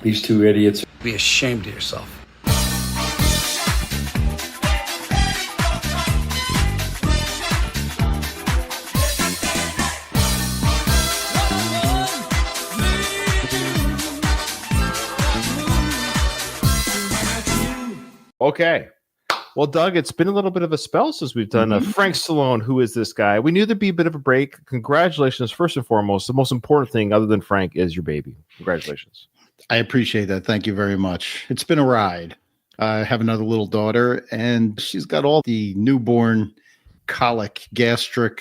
These two idiots. Be ashamed of yourself. Okay. Well, Doug, it's been a little bit of a spell since we've done Frank Stallone. Who is this guy? We knew there'd be a bit of a break. Congratulations, first and foremost. The most important thing other than Frank is your baby. Congratulations. I appreciate that. Thank you very much. It's been a ride. I have another little daughter, and she's got all the newborn colic, gastric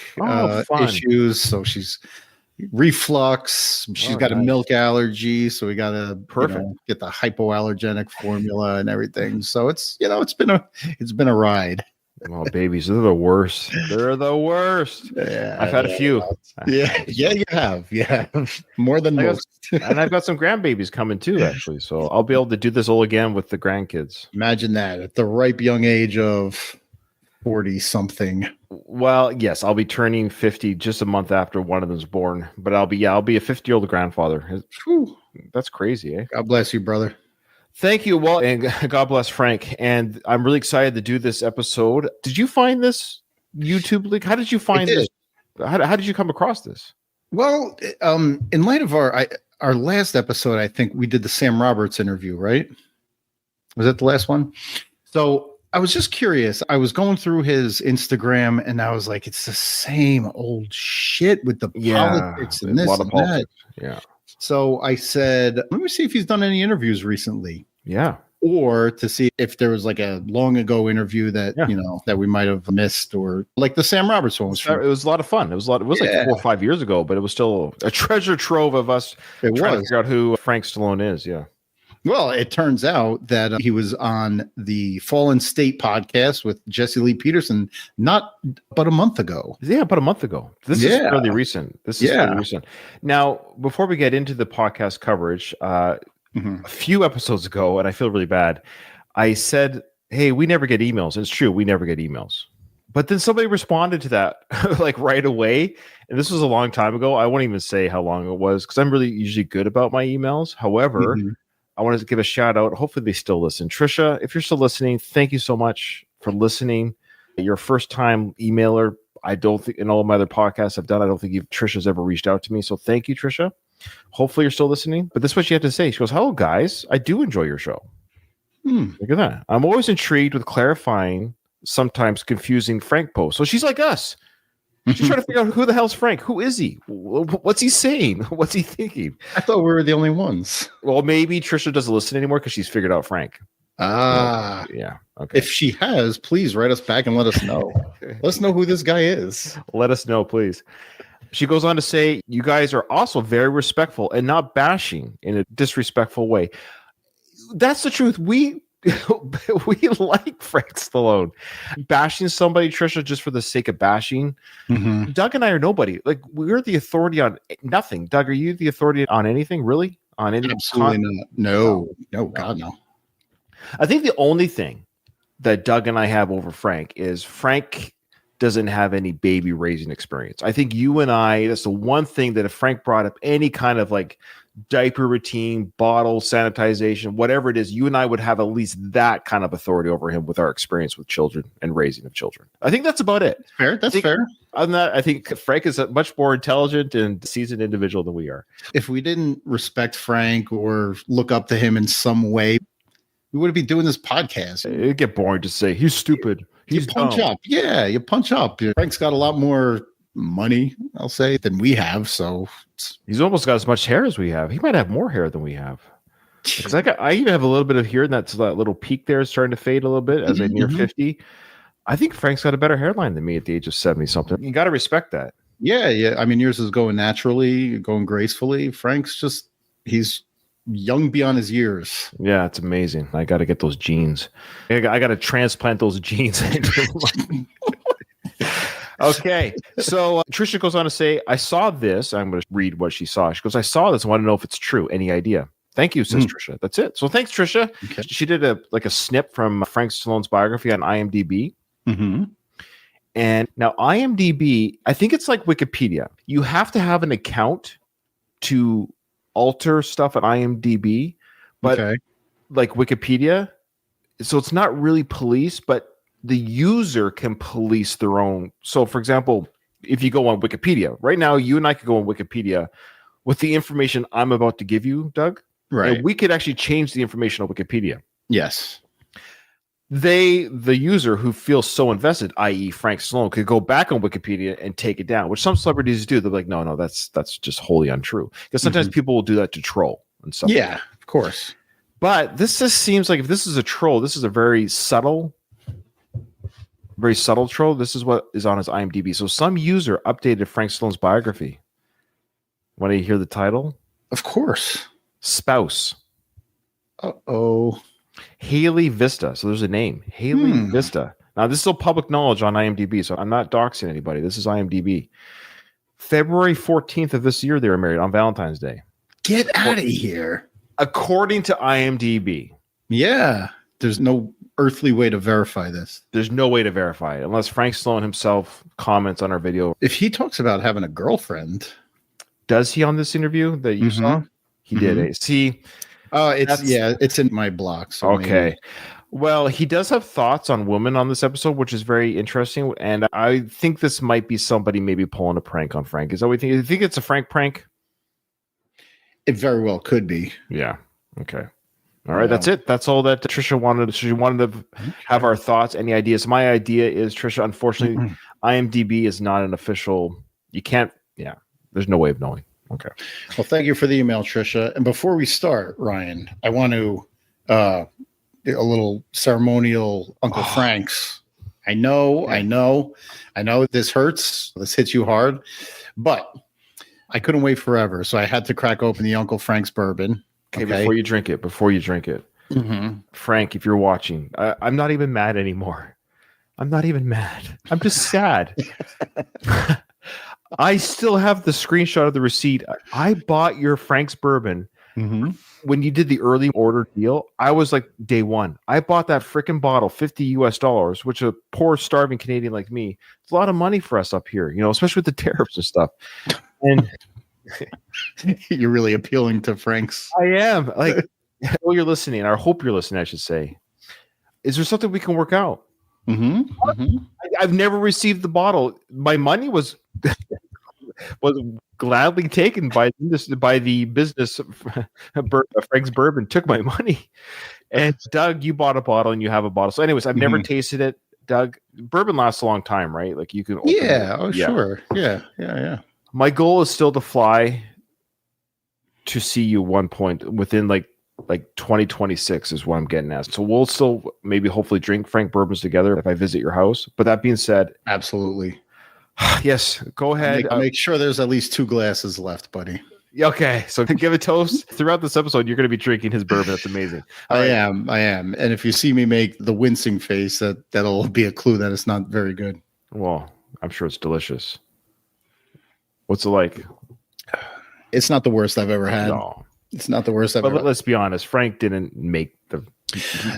issues. So she's reflux. She's got a milk allergy, so we got to get the hypoallergenic formula and everything. So it's it's been a ride. Oh, babies, they're the worst. They're the worst. Yeah, I've had a few. Yeah, you have. Yeah, more than most. And I've got some grandbabies coming too, actually. So I'll be able to do this all again with the grandkids. Imagine that at the ripe young age of 40 something. Well, yes, I'll be turning 50 just a month after one of them's born. But I'll be a 50-year-old grandfather. Whew, that's crazy, eh? God bless you, brother. Thank you, Walt, and God bless Frank. And I'm really excited to do this episode. Did you find this YouTube link? How did you find this? How did you come across this? Well, in light of our last episode, I think we did the Sam Roberts interview, right? Was that the last one? So I was just curious. I was going through his Instagram, and I was like, it's the same old shit with the politics and this and that. Yeah. So I said, let me see if he's done any interviews recently. Yeah. Or to see if there was like a long ago interview that, that we might have missed, or like the Sam Roberts one. It was a lot of fun. It was like 4 or 5 years ago, but it was still a treasure trove of us trying to figure out who Frank Stallone is. Yeah. Well, it turns out that he was on the Fallen State podcast with Jesse Lee Peterson but a month ago. Yeah, about a month ago. This is fairly recent. Fairly recent. Now, before we get into the podcast coverage, a few episodes ago, and I feel really bad, I said, hey, we never get emails. And it's true, we never get emails. But then somebody responded to that like right away. And this was a long time ago. I won't even say how long it was because I'm really usually good about my emails. However, I wanted to give a shout out. Hopefully they still listen. Trisha, if you're still listening, thank you so much for listening. You're a first time emailer. I don't think in all of my other podcasts I've done, I don't think Trisha's ever reached out to me. So thank you, Trisha. Hopefully you're still listening. But this is what she had to say. She goes, hello, guys. I do enjoy your show. Look at that. I'm always intrigued with clarifying, sometimes confusing Frank posts. So she's like us. She's trying to figure out who the hell's Frank. Who is he? What's he saying? What's he thinking? I thought we were the only ones. Well, maybe Trisha doesn't listen anymore because she's figured out Frank. Yeah. Okay. If she has, please write us back and let us know. Let us know who this guy is. Let us know, please. She goes on to say, you guys are also very respectful and not bashing in a disrespectful way. That's the truth. We like Frank Stallone. Bashing somebody, Trisha, just for the sake of bashing. Doug and I are nobody. Like, we're the authority on nothing. Doug, are you the authority on anything, really? On any? Absolutely not. No, God, no. I think the only thing that Doug and I have over Frank is Frank doesn't have any baby raising experience. I think you and I, that's the one thing that if Frank brought up any kind of like diaper routine, bottle sanitization, whatever it is, you and I would have at least that kind of authority over him with our experience with children and raising of children. I think that's about it. That's fair. Other than that, I think Frank is a much more intelligent and seasoned individual than we are. If we didn't respect Frank or look up to him in some way, we wouldn't be doing this podcast. It'd get boring to say he's stupid. He's punch dumb. up. Yeah, you punch up. Frank's got a lot more money, I'll say, than we have. So he's almost got as much hair as we have. He might have more hair than we have. Because I even have a little bit of hair, and that little peak there is starting to fade a little bit as I near 50. I think Frank's got a better hairline than me at the age of 70 something. You got to respect that. Yeah. I mean, yours is going naturally, going gracefully. Frank's he's young beyond his years. Yeah, it's amazing. I got to get those genes. I got to transplant those genes. Okay, so Trisha goes on to say, I saw this. I'm going to read what she saw. She goes, I saw this. I want to know if it's true. Any idea? Thank you, says Trisha. That's it. So thanks, Trisha. Okay. She did a snip from Frank Stallone's biography on IMDb. And now IMDb, I think it's like Wikipedia. You have to have an account to alter stuff at IMDb, But like Wikipedia, so it's not really police, but the user can police their own. So, for example, if you go on Wikipedia right now, you and I could go on Wikipedia with the information I'm about to give you, Doug. Right. And we could actually change the information on Wikipedia. Yes. The user who feels so invested, i.e. Frank Stallone, could go back on Wikipedia and take it down, which some celebrities do. They're like, no, that's just wholly untrue. Because sometimes people will do that to troll and stuff. Yeah, of course. But this just seems like if this is a troll, this is a very subtle troll. This is what is on his IMDb. So some user updated Frank Stallone's biography. Want to hear the title? Of course. Spouse. Uh-oh. Haley Vista. So there's a name. Haley Vista. Now, this is all public knowledge on IMDb, so I'm not doxing anybody. This is IMDb. February 14th of this year, they were married on Valentine's Day. Get out of here. According to IMDb. Yeah. There's no earthly way to verify this. There's no way to verify it unless Frank Stallone himself comments on our video. If he talks about having a girlfriend. Does he on this interview that you saw? He did. See... it's in my block. So okay. Maybe. Well, he does have thoughts on women on this episode, which is very interesting. And I think this might be somebody maybe pulling a prank on Frank. Is that what you think? You think it's a Frank prank? It very well could be. Yeah. Okay. All right. That's it. That's all that Trisha wanted. She wanted to have our thoughts. Any ideas? My idea is, Trisha, unfortunately, IMDb is not an official. You can't. Yeah. There's no way of knowing. Okay. Well, thank you for the email, Trisha. And before we start, Ryan, I want to a little ceremonial Uncle Frank's. I know this hurts. This hits you hard, but I couldn't wait forever, so I had to crack open the Uncle Frank's bourbon. Okay. Before you drink it, Frank, if you're watching, I'm not even mad anymore. I'm not even mad. I'm just sad. I still have the screenshot of the receipt. I bought your Frank's bourbon when you did the early order deal. I was like day one. I bought that freaking bottle, $50 US, which a poor starving Canadian like me, it's a lot of money for us up here, especially with the tariffs and stuff. And you're really appealing to Frank's. I am. Like, well, you're listening. I hope you're listening, I should say. Is there something we can work out? I've never received the bottle. My money was gladly taken by the business. Frank's Bourbon took my money, and Doug, you bought a bottle and you have a bottle. So, anyways, I've never tasted it. Doug, bourbon lasts a long time, right? Like you can. Open it. Sure. Yeah. My goal is still to fly to see you one point within like 2026 is what I'm getting at. So we'll still maybe hopefully drink Frank bourbons together if I visit your house. But that being said, absolutely. Yes, go ahead. Make sure there's at least 2 glasses left, buddy. Okay, so to give a toast throughout this episode, you're going to be drinking his bourbon. That's amazing. I am. And if you see me make the wincing face, that'll be a clue that it's not very good. Well, I'm sure it's delicious. What's it like? It's not the worst I've ever had. No. It's not the worst I've ever had. But let's be honest. Frank didn't make the...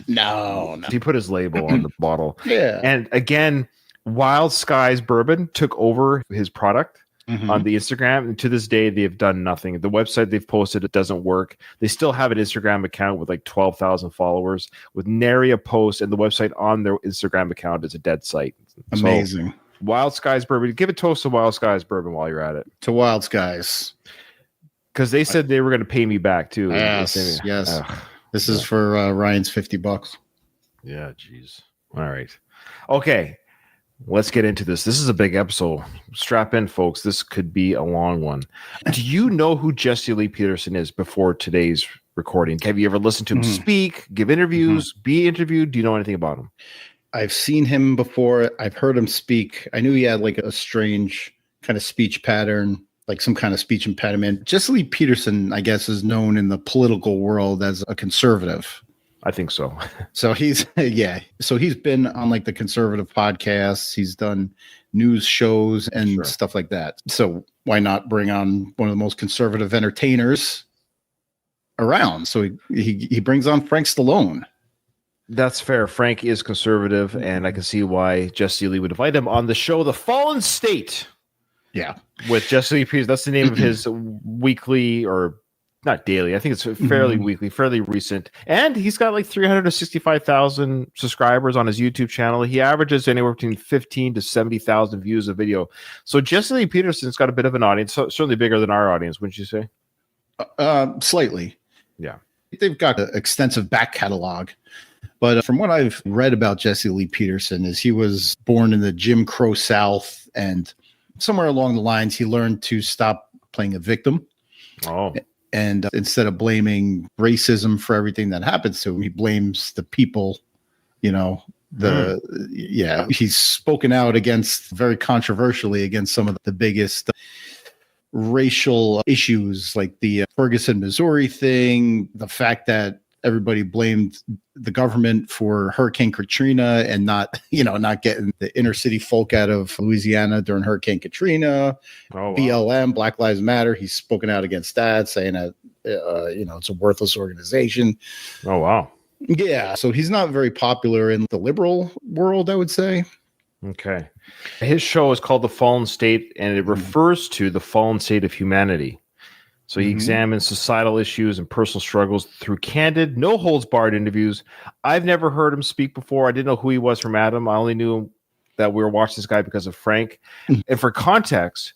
No. He put his label on the bottle. Yeah. And again, Wild Skies Bourbon took over his product on the Instagram. And to this day, they've done nothing. The website they've posted, it doesn't work. They still have an Instagram account with like 12,000 followers with nary a post. And the website on their Instagram account is a dead site. Amazing. So, Wild Skies Bourbon. Give a toast to Wild Skies Bourbon while you're at it. To Wild Skies. Because they said they were going to pay me back too. Yes. This is for Ryan's $50. Yeah, geez. All right. Okay. Let's get into this. This is a big episode. Strap in, folks. This could be a long one. Do you know who Jesse Lee Peterson is before today's recording? Have you ever listened to him speak, give interviews, be interviewed? Do you know anything about him? I've seen him before. I've heard him speak. I knew he had like a strange kind of speech pattern, like some kind of speech impediment. Jesse Lee Peterson, I guess, is known in the political world as a conservative. I think so. So he's been on like the conservative podcasts. He's done news shows and stuff like that. So why not bring on one of the most conservative entertainers around? So he brings on Frank Stallone. That's fair. Frank is conservative, and I can see why Jesse Lee would invite him on the show, The Fallen State. Yeah. With Jesse Lee Peterson. That's the name of his weekly or not daily. I think it's fairly weekly, fairly recent. And he's got like 365,000 subscribers on his YouTube channel. He averages anywhere between 15 to 70,000 views a video. So Jesse Lee Peterson's got a bit of an audience, certainly bigger than our audience, wouldn't you say? Slightly. Yeah. They've got an extensive back catalog. But from what I've read about Jesse Lee Peterson is he was born in the Jim Crow South, and somewhere along the lines, he learned to stop playing a victim. Oh. And instead of blaming racism for everything that happens to him, he blames the people, he's spoken out against very controversially against some of the biggest racial issues, like the Ferguson, Missouri thing, the fact that everybody blamed the government for Hurricane Katrina and not getting the inner city folk out of Louisiana during Hurricane Katrina. Oh, wow. BLM, Black Lives Matter. He's spoken out against that, saying that, it's a worthless organization. Oh, wow. Yeah. So he's not very popular in the liberal world, I would say. Okay. His show is called The Fallen State, and it refers to the fallen state of humanity. So he examines societal issues and personal struggles through candid, no-holds-barred interviews. I've never heard him speak before. I didn't know who he was from Adam. I only knew that we were watching this guy because of Frank. And for context,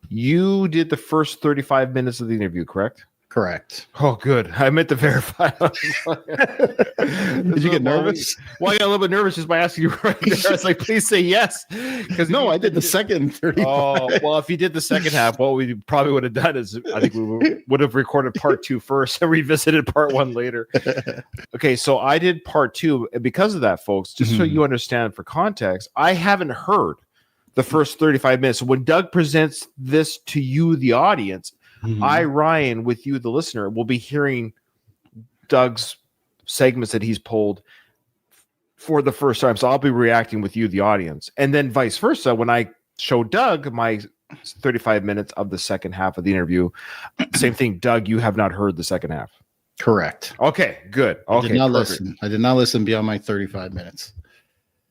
you did the first 35 minutes of the interview, correct? Correct. Oh, good. I meant to verify. Did you get nervous? Well, I got a little bit nervous just by asking you right there. I was like, please say yes. No, I did the second 35. Oh, well, if you did the second half, what we probably would have done is I think we would have recorded part 2 first and revisited part 1 later. Okay, so I did part 2. And because of that, folks, just so you understand for context, I haven't heard the first 35 minutes. So when Doug presents this to you, the audience, I, Ryan, with you, the listener, will be hearing Doug's segments that he's pulled for the first time. So I'll be reacting with you, the audience. And then vice versa, when I show Doug my 35 minutes of the second half of the interview, same thing, Doug, you have not heard the second half. Correct. Okay, good. Okay, I did not listen. I did not listen beyond my 35 minutes.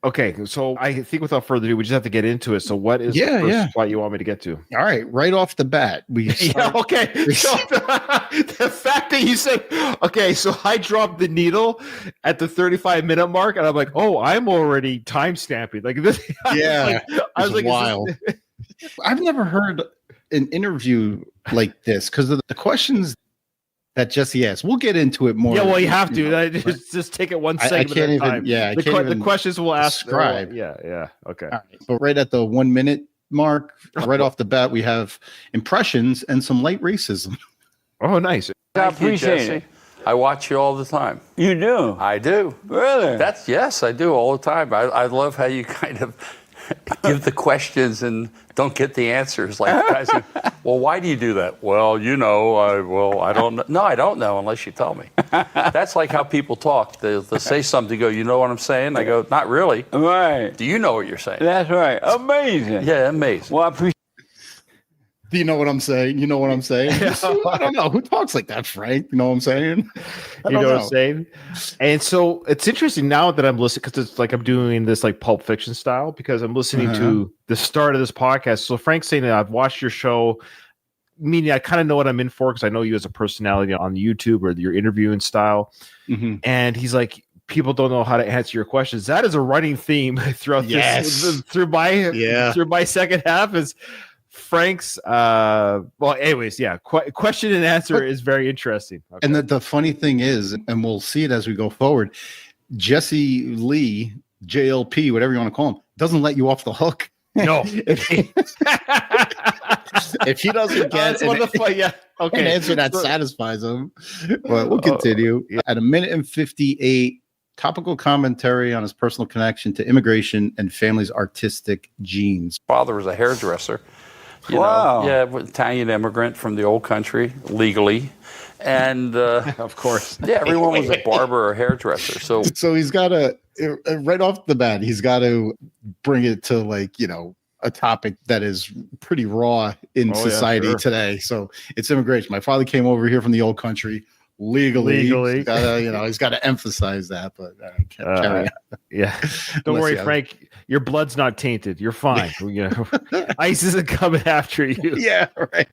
Okay, so I think without further ado, we just have to get into it. So what is the first spot you want me to get to? All right, right off the bat. Okay. So the fact that you said, okay, so I dropped the needle at the 35-minute mark, and I'm like, oh, I'm already time stamping. Like this. Yeah. I was like, wild. I've never heard an interview like this because of the questions that Jesse asked. We'll get into it more. Yeah, well, you have to. Just take it one segment at a time. Yeah, the questions we'll ask. Describe. Yeah. Okay. All right. But right at the 1 minute mark, right off the bat, we have impressions and some light racism. Oh, nice. I appreciate it. I watch you all the time. You do? I do. Really? Yes, I do all the time. I love how you kind of give the questions and don't get the answers. Like guys who, well, why do you do that? Well, I don't know. No, I don't know unless you tell me. That's like how people talk. They'll say something, go, you know what I'm saying? I go, not really. Right. Do you know what you're saying? That's right. Amazing. Yeah, amazing. Well, I appreciate. Do you know what I'm saying? You know what I'm saying? I don't know. Who talks like that, Frank? You know what I'm saying? You know what I'm saying? And so it's interesting now that I'm listening, because it's like I'm doing this like Pulp Fiction style, because I'm listening to the start of this podcast. So Frank's saying that I've watched your show, meaning I kind of know what I'm in for because I know you as a personality on YouTube or your interviewing style. And he's like, people don't know how to answer your questions. That is a running theme throughout this, through my second half is Frank's question and answer is very interesting. Okay. And the funny thing is, and we'll see it as we go forward, Jesse Lee, JLP, whatever you want to call him, doesn't let you off the hook. No. If he doesn't get an answer that satisfies him. But we'll continue. At 1:58, topical commentary on his personal connection to immigration and family's artistic genes. Father was a hairdresser. Wow. Italian immigrant from the old country, legally. And of course. Yeah, everyone was a barber or hairdresser. So he's got to, right off the bat, he's got to bring it to a topic that is pretty raw in society today. So it's immigration. My father came over here from the old country. Legally. He's got to emphasize that, but carry on. Yeah. Don't worry, Frank. Your blood's not tainted. You're fine. ICE isn't coming after you. Yeah, right.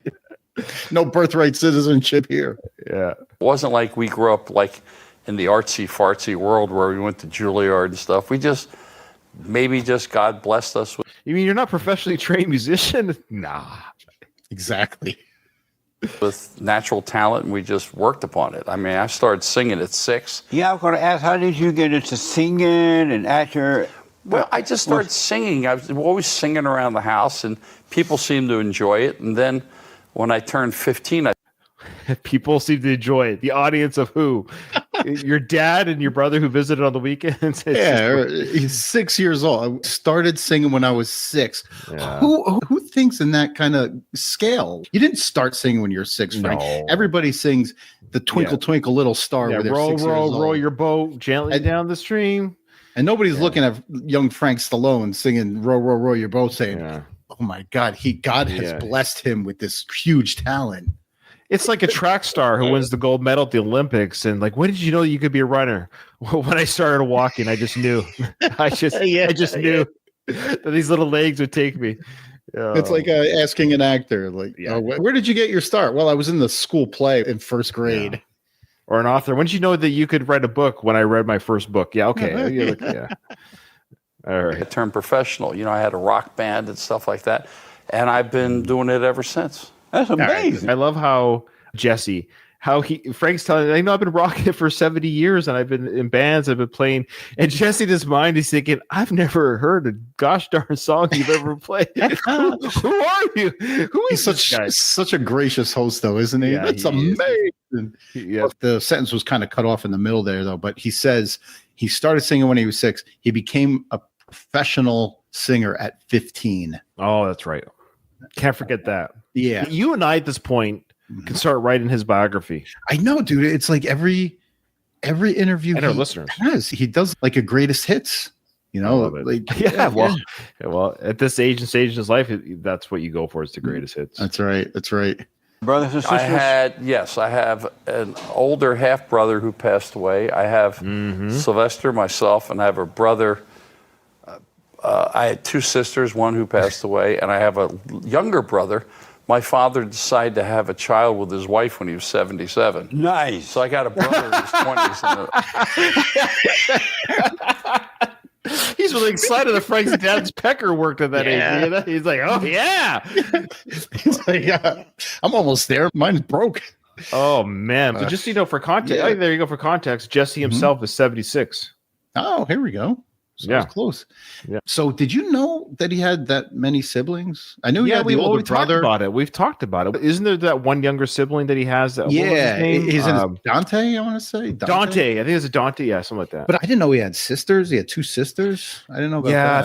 No birthright citizenship here. Yeah. It wasn't like we grew up like in the artsy fartsy world where we went to Juilliard and stuff. We just God blessed us with. You mean you're not professionally trained musician? Nah. Exactly. With natural talent, and we just worked upon it. I mean, I started singing at 6. Yeah, I'm going to ask, how did you get into singing and acting? Well, I just started singing. I was always singing around the house, and people seemed to enjoy it. And then when I turned 15, people seem to enjoy it. The audience of who? Your dad and your brother who visited on the weekends? Yeah, he's 6 years old. I started singing when I was 6. Yeah. Who thinks in that kind of scale? You didn't start singing when you're 6, Frank. No. Everybody sings the Twinkle Twinkle Little Star. Yeah, Where they're roll, 6 years roll, old. roll your boat gently down the stream. And nobody's looking at young Frank Stallone singing "Row, row, row your boat," saying, "Oh my God, God has blessed him with this huge talent." It's like a track star who wins the gold medal at the Olympics, and like, when did you know you could be a runner? Well, when I started walking, I just knew. I just knew that these little legs would take me. It's like asking an actor, like, "Where did you get your start?" Well, I was in the school play in first grade. Yeah. Or an author. When did you know that you could write a book? When I read my first book. Yeah, okay. Yeah. All right. I turned professional. I had a rock band and stuff like that, and I've been doing it ever since. That's amazing. I love how Jesse, Frank's telling me, I've been rocking it for 70 years and I've been in bands, I've been playing. And Jesse in his mind, he's thinking, I've never heard a gosh darn song you've ever played. Who are you? Who is He's such a gracious host, though, isn't he? Yeah, That's he amazing. Yeah. The sentence was kind of cut off in the middle there, though. But he says he started singing when he was 6. He became a professional singer at 15. Oh, that's right. Can't forget that. Yeah. You and I at this point can start writing his biography. I know, dude. It's like every interview and our listeners he does like a greatest hits. Well, at this age and stage in his life, that's what you go for, is the greatest hits. That's right. Brothers and sisters? I have an older half brother who passed away. I have Sylvester, myself, and I have a brother. I had 2 sisters, one who passed away, and I have a younger brother. My father decided to have a child with his wife when he was 77. Nice. So I got a brother in his 20s. He's really excited that Frank's dad's pecker worked at that age. He's like, oh, yeah. He's like, I'm almost there. Mine's broke. Oh, man. But just, for context, there you go. For context, Jesse himself is 76. Oh, here we go. So it's close. Yeah. So did you know that he had that many siblings? I knew he had the older brother. We've talked about it. Isn't there that one younger sibling that he has? What was his name? He's in Dante, I want to say. Dante. I think it's a Dante. Yeah, something like that. But I didn't know he had sisters. He had 2 sisters. I didn't know about that. Yeah, I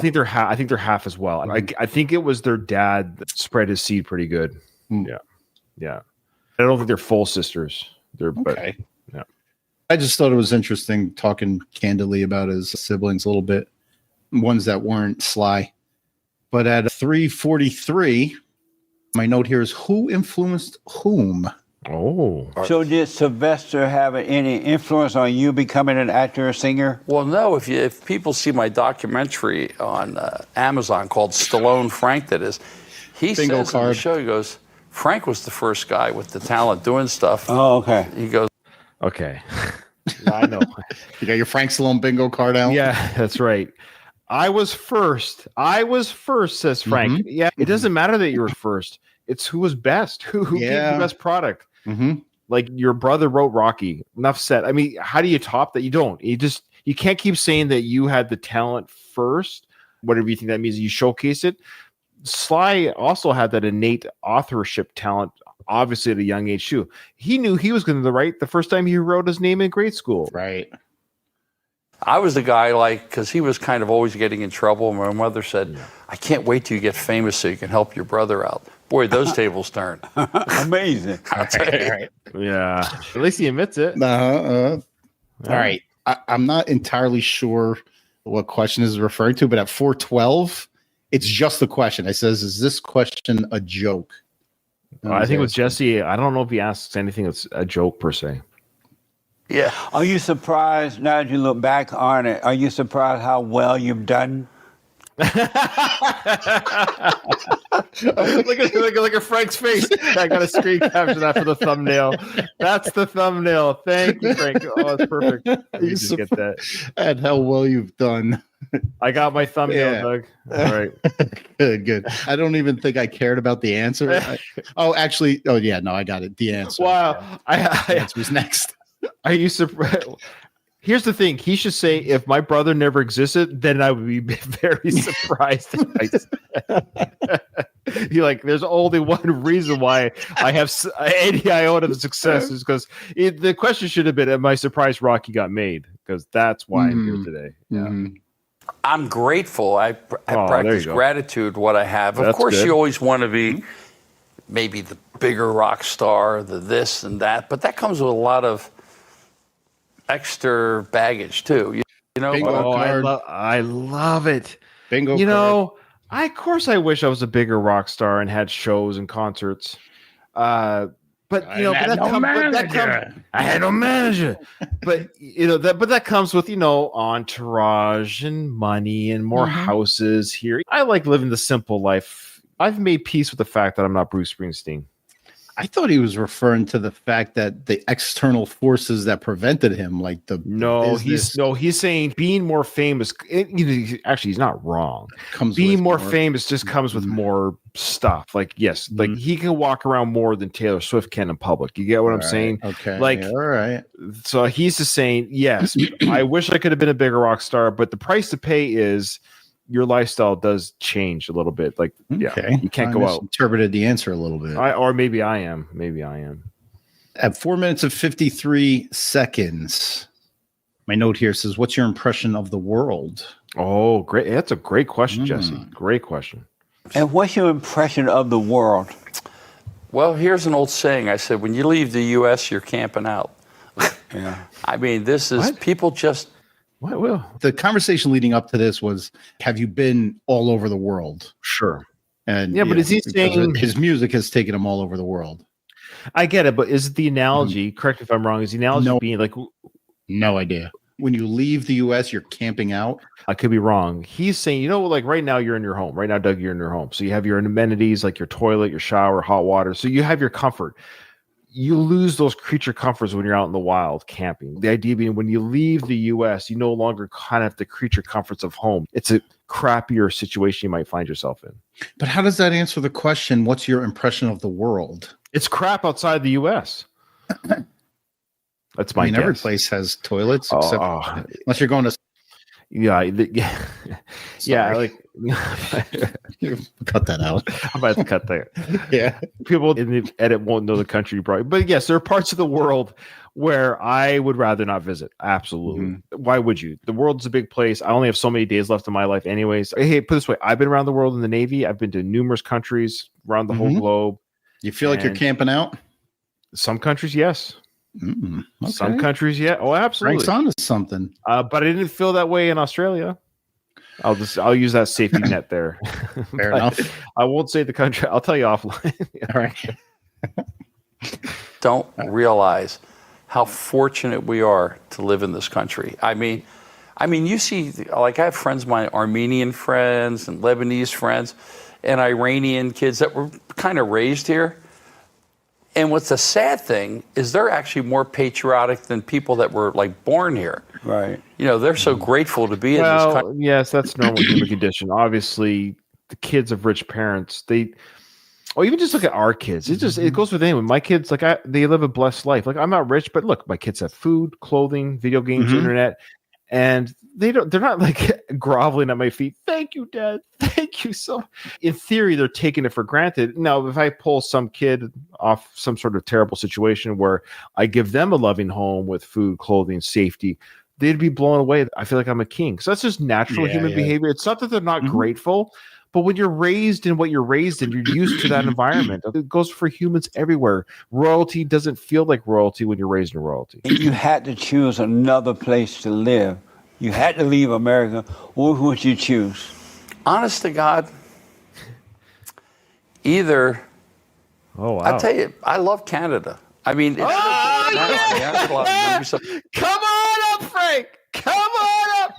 think they're half as well. I think it was their dad that spread his seed pretty good. Yeah. I don't think they're full sisters. They're okay. But, yeah. I just thought it was interesting talking candidly about his siblings a little bit, ones that weren't Sly. But at 3:43, my note here is who influenced whom? Oh. So did Sylvester have any influence on you becoming an actor or singer? Well, no. If people see my documentary on Amazon called Stallone Frank, that is, he Bingo says card. in the show, he goes, Frank was the first guy with the talent doing stuff. Oh, okay. He goes, okay. I know. You got your Frank Stallone bingo card out? Yeah, that's right. I was first, says Frank. Yeah, it doesn't matter that you were first. It's who was best, who gave the best product. Like your brother wrote Rocky. Enough said. I mean, how do you top that? You don't. You can't keep saying that you had the talent first. Whatever you think that means, you showcase it. Sly also had that innate authorship talent, obviously at a young age too. He knew he was going to write the first time he wrote his name in grade school. Right. I was the guy, because he was kind of always getting in trouble. My mother said, I can't wait till you get famous so you can help your brother out. Boy, those tables turned. Amazing. I'll tell you. Right. Yeah. At least he admits it. All right. I'm not entirely sure what question is referring to, but at 4:12, it's just the question. It says, is this question a joke? I think with Jesse, I don't know if he asks anything that's a joke per se. Yeah. Are you surprised, now that you look back on it, are you surprised how well you've done? Look at Frank's face. I got to screen capture that for the thumbnail. That's the thumbnail. Thank you, Frank. Oh, that's perfect. Let me just get that. And how well you've done. I got my thumbnail, Doug. All right. Good. I don't even think I cared about the answer. Actually, no, I got it. The answer. Wow. The answer was next. Are you surprised? Here's the thing. He should say, if my brother never existed, then I would be very surprised. You're like, there's only one reason why I have any iota of success is because the question should have been, am I surprised Rocky got made? Because that's why I'm here today. Yeah. Mm-hmm. I'm grateful. I practice gratitude, what I have. Of course, you always want to be maybe the bigger rock star, the this and that, but that comes with a lot of extra baggage too. You know, I love it. Bingo. You know, of course I wish I was a bigger rock star and had shows and concerts. But you know, I had no manager. But you know that comes with, you know, entourage and money and more houses here. I like living the simple life. I've made peace with the fact that I'm not Bruce Springsteen. I thought he was referring to the fact that the external forces that prevented him, like he's saying being more famous. Actually, he's not wrong. Being more famous just comes with more stuff. Like, yes, like he can walk around more than Taylor Swift can in public. You get what I'm saying? Okay. Like, all right. So he's just saying, yes, I wish I could have been a bigger rock star, but the price to pay is your lifestyle does change a little bit. Like, you can't go out. Interpreted the answer a little bit. Or maybe I am. At 4 minutes and 53 seconds, my note here says, what's your impression of the world? Oh, great. That's a great question, Jesse. Great question. And what's your impression of the world? Well, here's an old saying. I said, when you leave the U.S., you're camping out. Yeah. I mean, this is people just. What will? The conversation leading up to this was, have you been all over the world? Sure. And but is he saying his music has taken him all over the world? I get it, but is the analogy, correct me if I'm wrong, is the analogy being like... No idea. When you leave the U.S., you're camping out? I could be wrong. He's saying, you know, like right now you're in your home. Right now, Doug, you're in your home. So you have your amenities like your toilet, your shower, hot water. So you have your comfort. You lose those creature comforts when you're out in the wild camping. The idea being when you leave the U.S., you no longer kind of have the creature comforts of home. It's a crappier situation you might find yourself in. But how does that answer the question, what's your impression of the world? It's crap outside the U.S. That's my guess. Every place has toilets, except unless you're going to... Yeah. Like cut that out. I'm about to cut that. Yeah. People in the edit won't know the country probably. But yes, there are parts of the world where I would rather not visit. Absolutely. Why would you? The world's a big place. I only have so many days left in my life anyways. Hey, put it this way. I've been around the world in the Navy. I've been to numerous countries around the whole globe. You feel like you're camping out? Some countries, yes. Okay. Some countries, yeah. Oh, absolutely. Frank's on to something. But I didn't feel that way in Australia. I'll use that safety net there. Fair enough. I won't say the country. I'll tell you offline. All right. Don't realize how fortunate we are to live in this country. I mean, you see, like I have friends of mine, Armenian friends and Lebanese friends and Iranian kids that were kind of raised here. And what's the sad thing is they're actually more patriotic than people that were like born here. Right. You know, they're so grateful to be in this country. Yes, that's normal human condition. Obviously, the kids of rich parents, even just look at our kids. It goes with anyone. My kids, they live a blessed life. Like, I'm not rich, but look, my kids have food, clothing, video games, internet, and they're not like groveling at my feet. Thank you, Dad. Thank you so much. In theory, they're taking it for granted. Now, if I pull some kid off some sort of terrible situation where I give them a loving home with food, clothing, safety, they'd be blown away. I feel like I'm a king. So that's just natural human behavior. It's not that they're not grateful, but when you're raised in what you're raised in, you're used to that environment. It goes for humans everywhere. Royalty doesn't feel like royalty when you're raised in royalty. If you had to choose another place to live, you had to leave America, what would you choose? Honest to God, either. Oh, wow. I'll tell you, I love Canada. I mean, come on up, Frank. Come on up.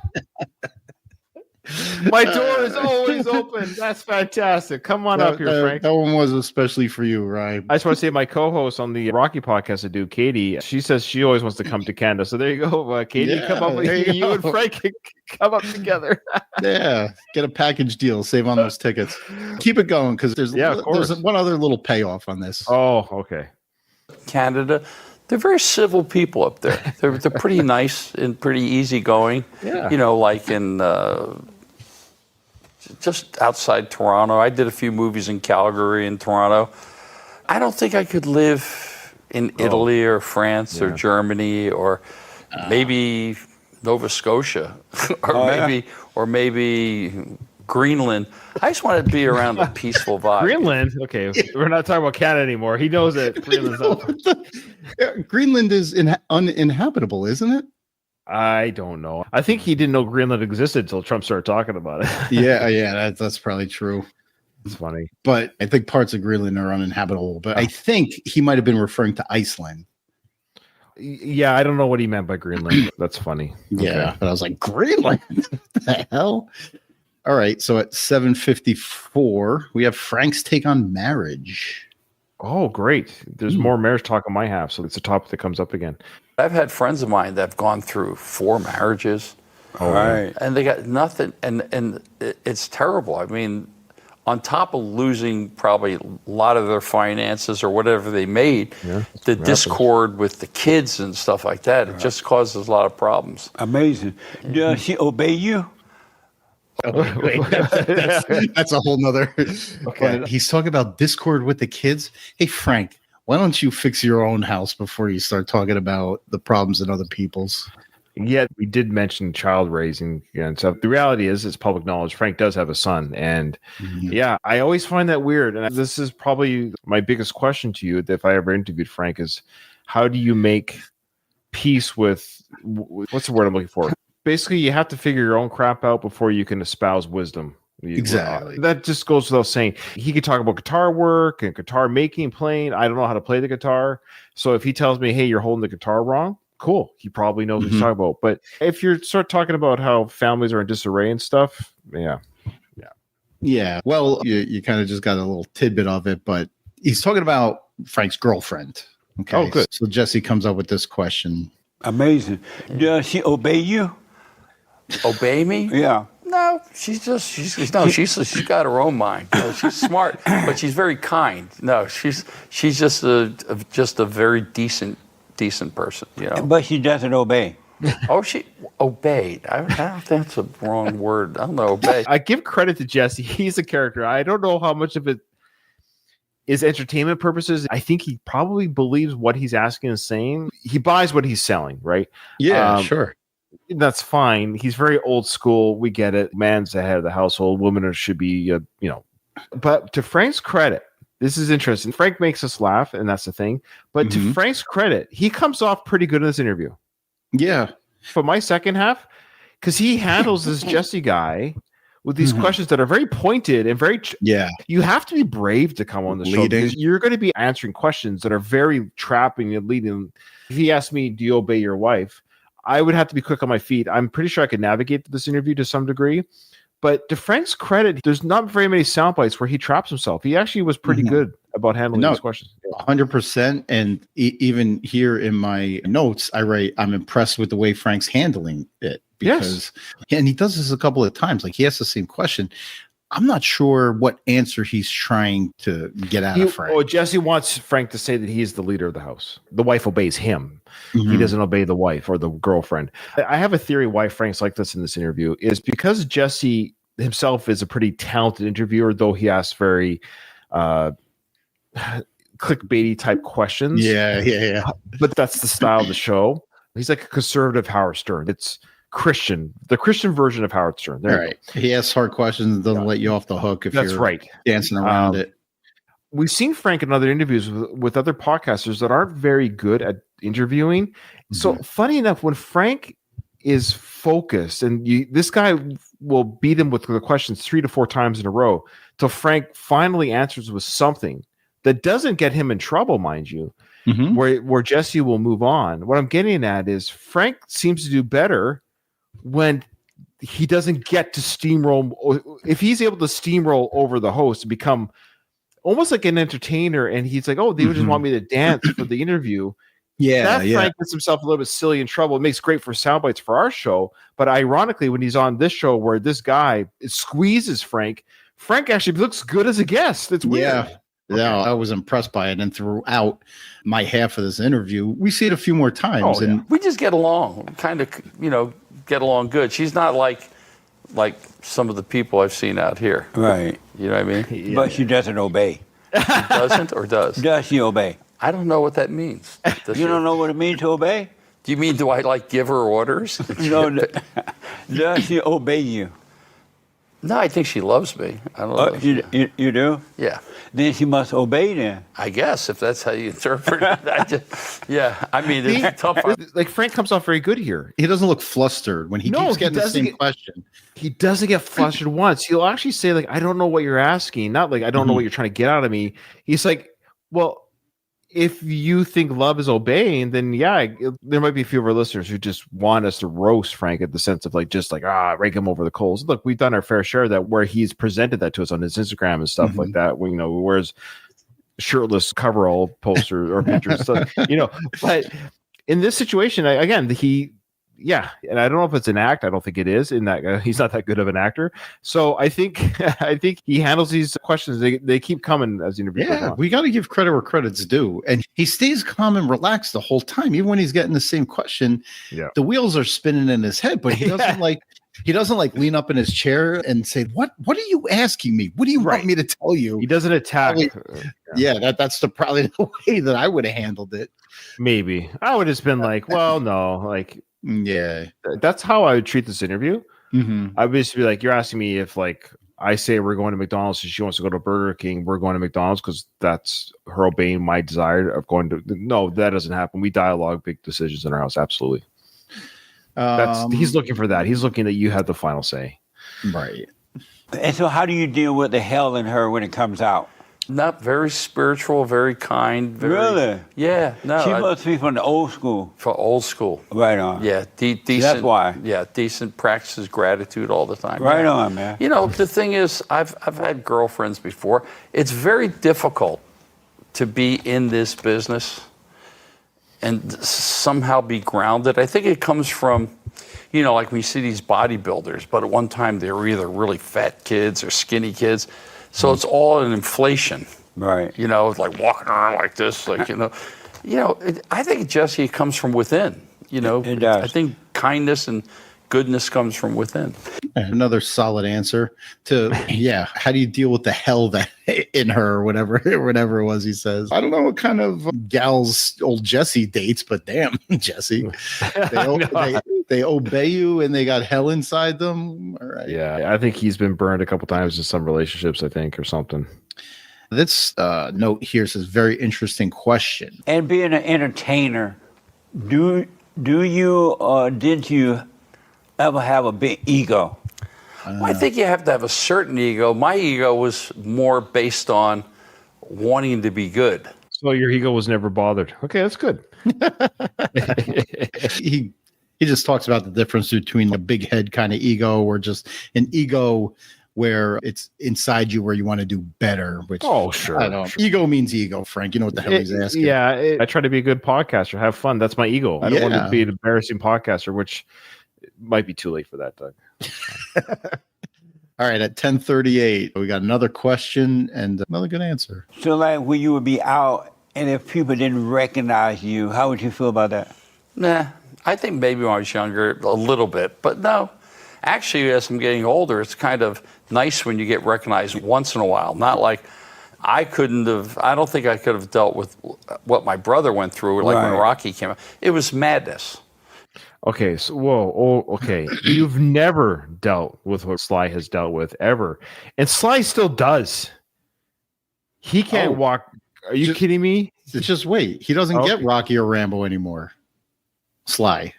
My door is always open. That's fantastic. Come on up here, Frank. That one was especially for you, Ryan. I just want to say my co-host on the Rocky podcast I do, Katie, she says she always wants to come to Canada. So there you go, Katie. Come up with you and Frank can come up together. Yeah, get a package deal. Save on those tickets. Keep it going because there's one other little payoff on this. Oh, okay. Canada, they're very civil people up there. They're pretty nice and pretty easygoing. Yeah. You know, like in just outside Toronto. I did a few movies in Calgary and Toronto. I don't think I could live in Italy or France or Germany or maybe Nova Scotia or maybe Greenland. I just want to be around a peaceful vibe. Greenland? Okay, we're not talking about Canada anymore. He knows that Greenland's up. Greenland is uninhabitable, isn't it? I don't know. I think he didn't know Greenland existed until Trump started talking about it. Yeah, that's probably true. It's funny. But I think parts of Greenland are uninhabitable. But I think he might have been referring to Iceland. Yeah, I don't know what he meant by Greenland. That's funny. Yeah, but I was like, Greenland? What the hell? All right, so at 7:54, we have Frank's take on marriage. Oh, great. There's more marriage talk on my half, so it's a topic that comes up again. I've had friends of mine that have gone through 4 marriages. All right. And they got nothing. And it's terrible. I mean, on top of losing probably a lot of their finances or whatever they made, the discord with the kids and stuff like that, it just causes a lot of problems. Amazing. Does she obey you? Oh, wait, that's a whole nother. Okay. He's talking about discord with the kids. Hey, Frank, why don't you fix your own house before you start talking about the problems in other people's? Yeah, we did mention child raising and stuff. The reality is, it's public knowledge. Frank does have a son. And I always find that weird. And this is probably my biggest question to you if I ever interviewed Frank is, how do you make peace with, what's the word I'm looking for? Basically, you have to figure your own crap out before you can espouse wisdom. Exactly. That just goes without saying. He could talk about guitar work and guitar making, playing. I don't know how to play the guitar. So if he tells me, hey, you're holding the guitar wrong, cool. He probably knows what he's talking about. But if you're sort of talking about how families are in disarray and stuff, Yeah. Well, you kind of just got a little tidbit of it, but he's talking about Frank's girlfriend. Okay. Oh, good. So Jesse comes up with this question. Amazing. Does she obey you? Obey me? Yeah. No, she's got her own mind. No, she's smart, but she's very kind. No, she's just a very decent person, you know. But she doesn't obey. Oh, she obeyed. I don't think that's a wrong word. I don't know, obey. I give credit to Jesse. He's a character. I don't know how much of it is entertainment purposes. I think he probably believes what he's asking and saying. He buys what he's selling, right? Yeah, sure. That's fine. He's very old school. We get it. Man's the head of the household. Women should be, But to Frank's credit, this is interesting. Frank makes us laugh, and that's the thing. But to Frank's credit, he comes off pretty good in this interview. Yeah. But my second half, because he handles this Jesse guy with these questions that are very pointed and very. You have to be brave to come on the show because you're going to be answering questions that are very trapping and leading. If he asked me, do you obey your wife? I would have to be quick on my feet. I'm pretty sure I could navigate this interview to some degree. But to Frank's credit, there's not very many sound bites where he traps himself. He actually was pretty good about handling these questions. 100%. And even here in my notes, I write, I'm impressed with the way Frank's handling it. Because, and he does this a couple of times. Like he asks the same question. I'm not sure what answer he's trying to get out of Frank. Oh, Jesse wants Frank to say that he's the leader of the house. The wife obeys him. He doesn't obey the wife or the girlfriend. I have a theory why Frank's like this in this interview is because Jesse himself is a pretty talented interviewer, though he asks very clickbaity type questions. Yeah. But that's the style of the show. He's like a conservative Howard Stern. It's Christian, the Christian version of Howard Stern. All right. He asks hard questions and doesn't let you off the hook if you're dancing around it. We've seen Frank in other interviews with other podcasters that aren't very good at interviewing. So funny enough, when Frank is focused and this guy will beat him with the questions 3 to 4 times in a row till Frank finally answers with something that doesn't get him in trouble, mind you, where Jesse will move on. What I'm getting at is Frank seems to do better when he doesn't get to steamroll. If he's able to steamroll over the host and become almost like an entertainer, and he's like, oh, they would just want me to dance for the interview. Frank gets himself a little bit silly in trouble. It makes great for sound bites for our show. But ironically, when he's on this show where this guy squeezes Frank actually looks good as a guest. It's weird. Yeah, I was impressed by it. And throughout my half of this interview, we see it a few more times. And we just get along, kind of, get along good. She's not like some of the people I've seen out here. Right. You know what I mean? Yeah. But she doesn't obey. She doesn't or does? Does she obey? I don't know what that means. You don't know what it means to obey? Do you mean, do I give her orders? No. Does she obey you? No, I think she loves me. I don't know. You do? Yeah. Then she must obey then. I guess, if that's how you interpret it. I mean, it's tough. Like, Frank comes off very good here. He doesn't look flustered when he keeps getting the same question. He doesn't get flustered once. He'll actually say, like, I don't know what you're asking. Not like, I don't know what you're trying to get out of me. He's like, well, if you think love is obeying, then there might be a few of our listeners who just want us to roast Frank at the sense of like, just like, rake him over the coals. Look, we've done our fair share of that, where he's presented that to us on his Instagram and stuff like that. We, wears shirtless coverall poster or pictures, but in this situation, again, and I don't know if it's an act. I don't think it is. In that he's not that good of an actor. So I think he handles these questions. They keep coming as the interview goes on. We got to give credit where credit's due, and he stays calm and relaxed the whole time, even when he's getting the same question. Yeah, the wheels are spinning in his head, but he doesn't He doesn't lean up in his chair and say, "What are you asking me? What do you want me to tell you?" He doesn't attack. That's probably the way that I would have handled it. Maybe I would have just been like, "Well, no, like." Yeah, that's how I would treat this interview. I would just be like, you're asking me if like I say we're going to McDonald's and she wants to go to Burger King, we're going to McDonald's because that's her obeying my desire of going to. No, that doesn't happen. We dialogue big decisions in our house. Absolutely. He's looking for that. He's looking that you have the final say. Right. And so how do you deal with the hell in her when it comes out? Not very spiritual, very kind. Really? Yeah. No. She must be from the old school. For old school. Right on. Yeah. Decent. That's why. Yeah. Decent, practices gratitude all the time. Right on, man. The thing is, I've had girlfriends before. It's very difficult to be in this business and somehow be grounded. I think it comes from, like we see these bodybuilders, but at one time they were either really fat kids or skinny kids. So it's all an inflation, right? Like walking around like this, I think, Jesse, it comes from within. It does. I think kindness and goodness comes from within. Another solid answer to, how do you deal with the hell that in her or whatever it was he says? I don't know what kind of gals old Jesse dates, but damn, Jesse. They obey you and they got hell inside them. All right. Yeah, I think he's been burned a couple times in some relationships, I think, or something. This note here says, very interesting question. And being an entertainer, do you or did you ever have a big ego? I think you have to have a certain ego. My ego was more based on wanting to be good. So your ego was never bothered. Okay, that's good. He just talks about the difference between a big head kind of ego or just an ego where it's inside you where you want to do better. Which sure. I don't. Ego means ego, Frank. You know what the hell he's asking. Yeah, I try to be a good podcaster, have fun. That's my ego. I don't want to be an embarrassing podcaster, which might be too late for that, Doug. All right, at 10:38, we got another question and another good answer. So like when you would be out and if people didn't recognize you, how would you feel about that? Nah, I think maybe when I was younger, a little bit, but no. Actually, as I'm getting older, it's kind of nice when you get recognized once in a while. Not like I don't think I could have dealt with what my brother went through, like when Rocky came out. It was madness. Okay, so okay. You've never dealt with what Sly has dealt with ever, and Sly still does. He can't walk. Are you kidding me? Just wait. He doesn't get Rocky or Rambo anymore. Sly,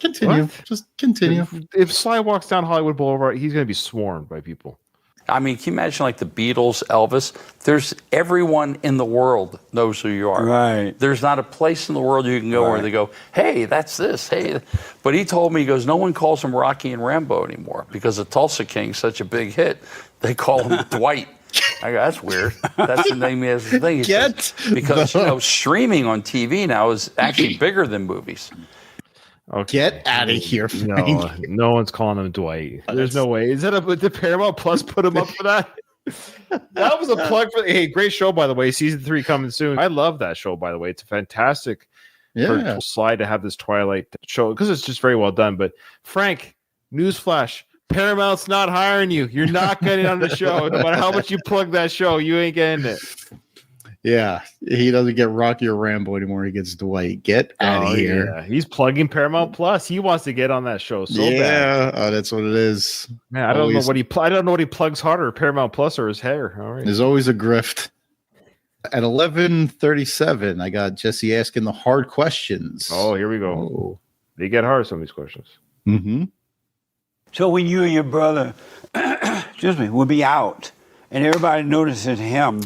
continue. What? Just continue. If Sly walks down Hollywood Boulevard, he's going to be swarmed by people. I mean, can you imagine like the Beatles, Elvis? There's everyone in the world knows who you are. Right. There's not a place in the world you can go where they go, hey, that's this. Hey, but he told me, he goes, no one calls him Rocky and Rambo anymore because the Tulsa King's such a big hit. They call him Dwight. I go, that's weird. That's the name he has the thing. He says, because streaming on TV now is actually bigger than movies. Okay. Get out of here, Frank. No one's calling him Dwight. There's no way. Is that did Paramount Plus put him up for that? That was a plug for. Hey, great show, by the way. Season 3 coming soon. I love that show, by the way. It's a fantastic slide to have this Twilight show because it's just very well done. But Frank, newsflash. Paramount's not hiring you. You're not getting on the show. No matter how much you plug that show, you ain't getting it. Yeah, he doesn't get Rocky or Rambo anymore. He gets Dwight. Get out of here. Yeah. He's plugging Paramount Plus. He wants to get on that show so bad. Yeah, that's what it is. Man, I don't know what he. I don't know what he plugs harder, Paramount Plus or his hair. All right. There's always a grift. At 11:37, I got Jesse asking the hard questions. Oh, here we go. Oh. They get hard, some of these questions. Mm-hmm. So when you and your brother, would be out, and everybody notices him,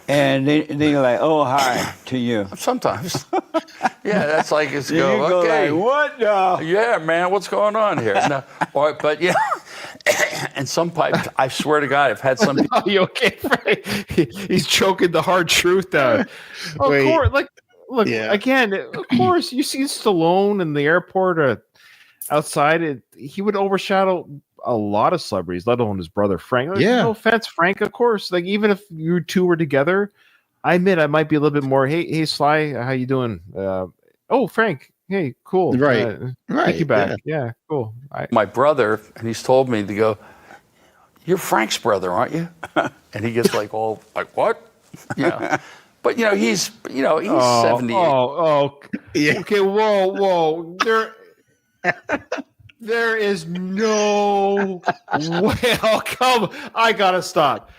and they're like, "Oh, hi" to you. Sometimes, that's like it's You go okay. like, what now? Yeah, man, what's going on here? No, but and some pipe. I swear to God, I've had some. Are you okay, Frank? He's choking the hard truth down. Of course, look again. Of course, you see Stallone in the airport outside. He would overshadow a lot of celebrities, let alone his brother Frank. No offense, Frank. Of course, like even if you two were together, I admit I might be a little bit more. Hey, Sly, how you doing? Frank. Hey, cool. Right. Take you back. Yeah, cool. My brother, and he's told me to go. You're Frank's brother, aren't you? And he gets like all like what? Yeah. But he's 78. Yeah. Okay. Whoa. There is no way. Oh, come! I gotta stop.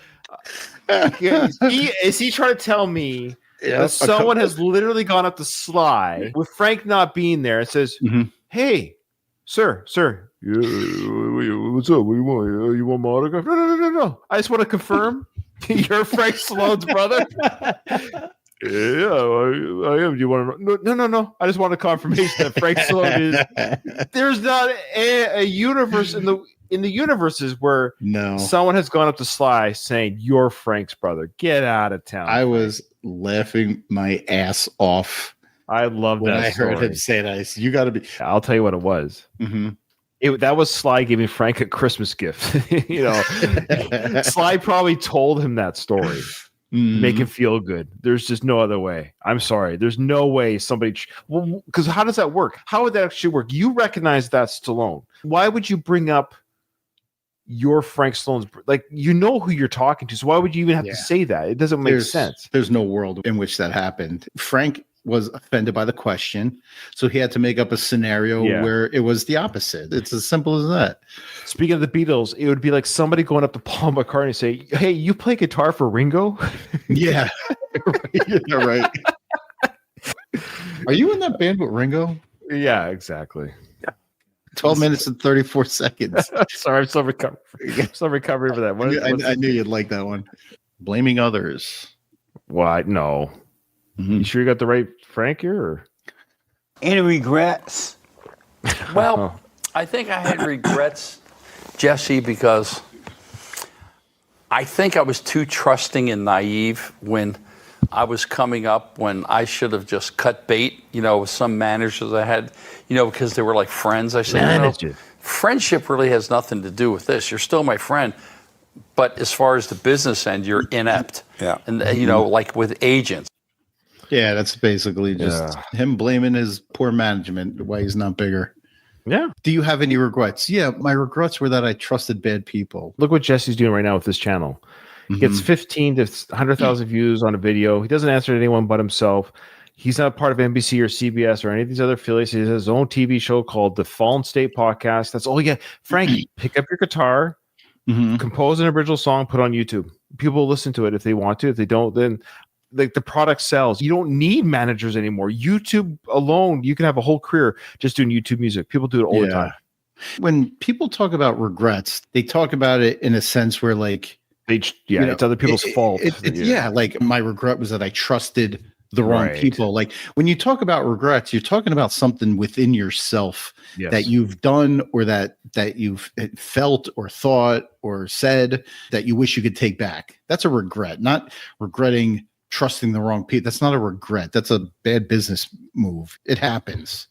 Is he trying to tell me that someone has literally gone up to Sly with Frank not being there and says, "Hey, sir, yeah, what's up? What do you want? You want my autograph? No. I just want to confirm you're Frank Stallone's brother." Yeah, I am. Do you want to? No. I just want a confirmation that Frank Stallone is. There's not a universe in the universes where someone has gone up to Sly saying you're Frank's brother. Get out of town. I was laughing my ass off. I love that. When I heard him say that, you got to be. I'll tell you what it was. Mm-hmm. That was Sly giving Frank a Christmas gift. Sly probably told him that story. Make him feel good. There's just no other way. I'm sorry. There's no way somebody. Because how does that work? How would that actually work? You recognize that Stallone. Why would you bring up your Frank Stallone's? Like, you know who you're talking to. So why would you even have to say that? It doesn't make sense. There's no world in which that happened. Frank was offended by the question, so he had to make up a scenario where it was the opposite. It's as simple as that. Speaking of the Beatles, it would be like somebody going up to Paul McCartney and say, "Hey, you play guitar for Ringo?" Yeah, right. Are you in that band with Ringo? Yeah, exactly. 12 minutes and 34 seconds. Sorry, I'm still recovering. For that. I knew you'd like that one. Blaming others. What? No. You sure you got the right Frank here? Or? Any regrets? Well, I think I had regrets, Jesse, because I think I was too trusting and naive when I was coming up, when I should have just cut bait, with some managers I had, because they were like friends. I said, friendship really has nothing to do with this. You're still my friend. But as far as the business end, you're inept. Yeah. And, like with agents. Yeah, that's basically just him blaming his poor management, why he's not bigger. Yeah. Do you have any regrets? Yeah, my regrets were that I trusted bad people. Look what Jesse's doing right now with this channel. He gets 15 to 100,000 views on a video. He doesn't answer to anyone but himself. He's not part of NBC or CBS or any of these other affiliates. He has his own TV show called The Fallen State Podcast. That's all you get. Frankie, pick up your guitar, compose an original song, put on YouTube. People will listen to it if they want to. If they don't, then the product sells. You don't need managers anymore. YouTube alone, you can have a whole career just doing YouTube music. People do it all the time. When people talk about regrets, they talk about it in a sense where like, it's other people's fault. Like my regret was that I trusted the wrong people. Like when you talk about regrets, you're talking about something within yourself that you've done or that you've felt or thought or said that you wish you could take back. That's a regret, not regretting trusting the wrong people. That's not a regret. That's a bad business move. It happens.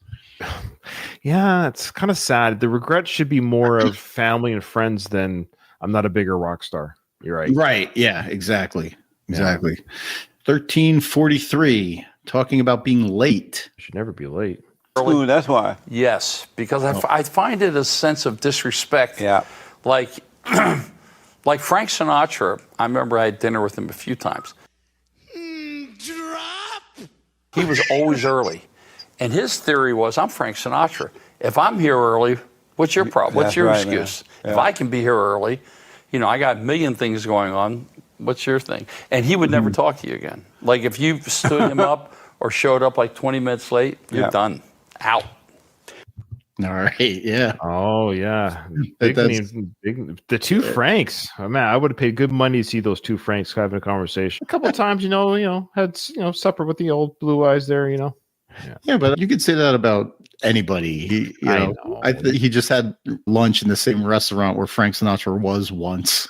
Yeah, it's kind of sad. The regret should be more of family and friends than I'm not a bigger rock star. You're right. Right. Yeah, exactly. 1343, talking about being late. You should never be late. Ooh, that's why. Yes, because I find it a sense of disrespect. Yeah. Like Frank Sinatra, I remember I had dinner with him a few times. He was always early. And his theory was, I'm Frank Sinatra. If I'm here early, what's your problem? What's your excuse? Yeah. If I can be here early, I got a million things going on. What's your thing? And he would never talk to you again. Like if you stood him up or showed up like 20 minutes late, you're done. Out. All right. Yeah. Oh, yeah. The two Franks. Oh, man, I would have paid good money to see those two Franks having a conversation. A couple of times, had supper with the old blue eyes there, Yeah, but you could say that about anybody. He just had lunch in the same restaurant where Frank Sinatra was once.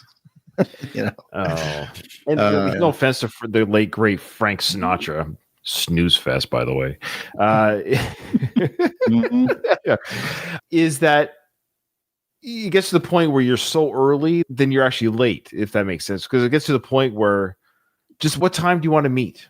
And no offense to the late great Frank Sinatra, snooze fest, by the way. Is that it gets to the point where you're so early, then you're actually late, if that makes sense. Because it gets to the point where just what time do you want to meet?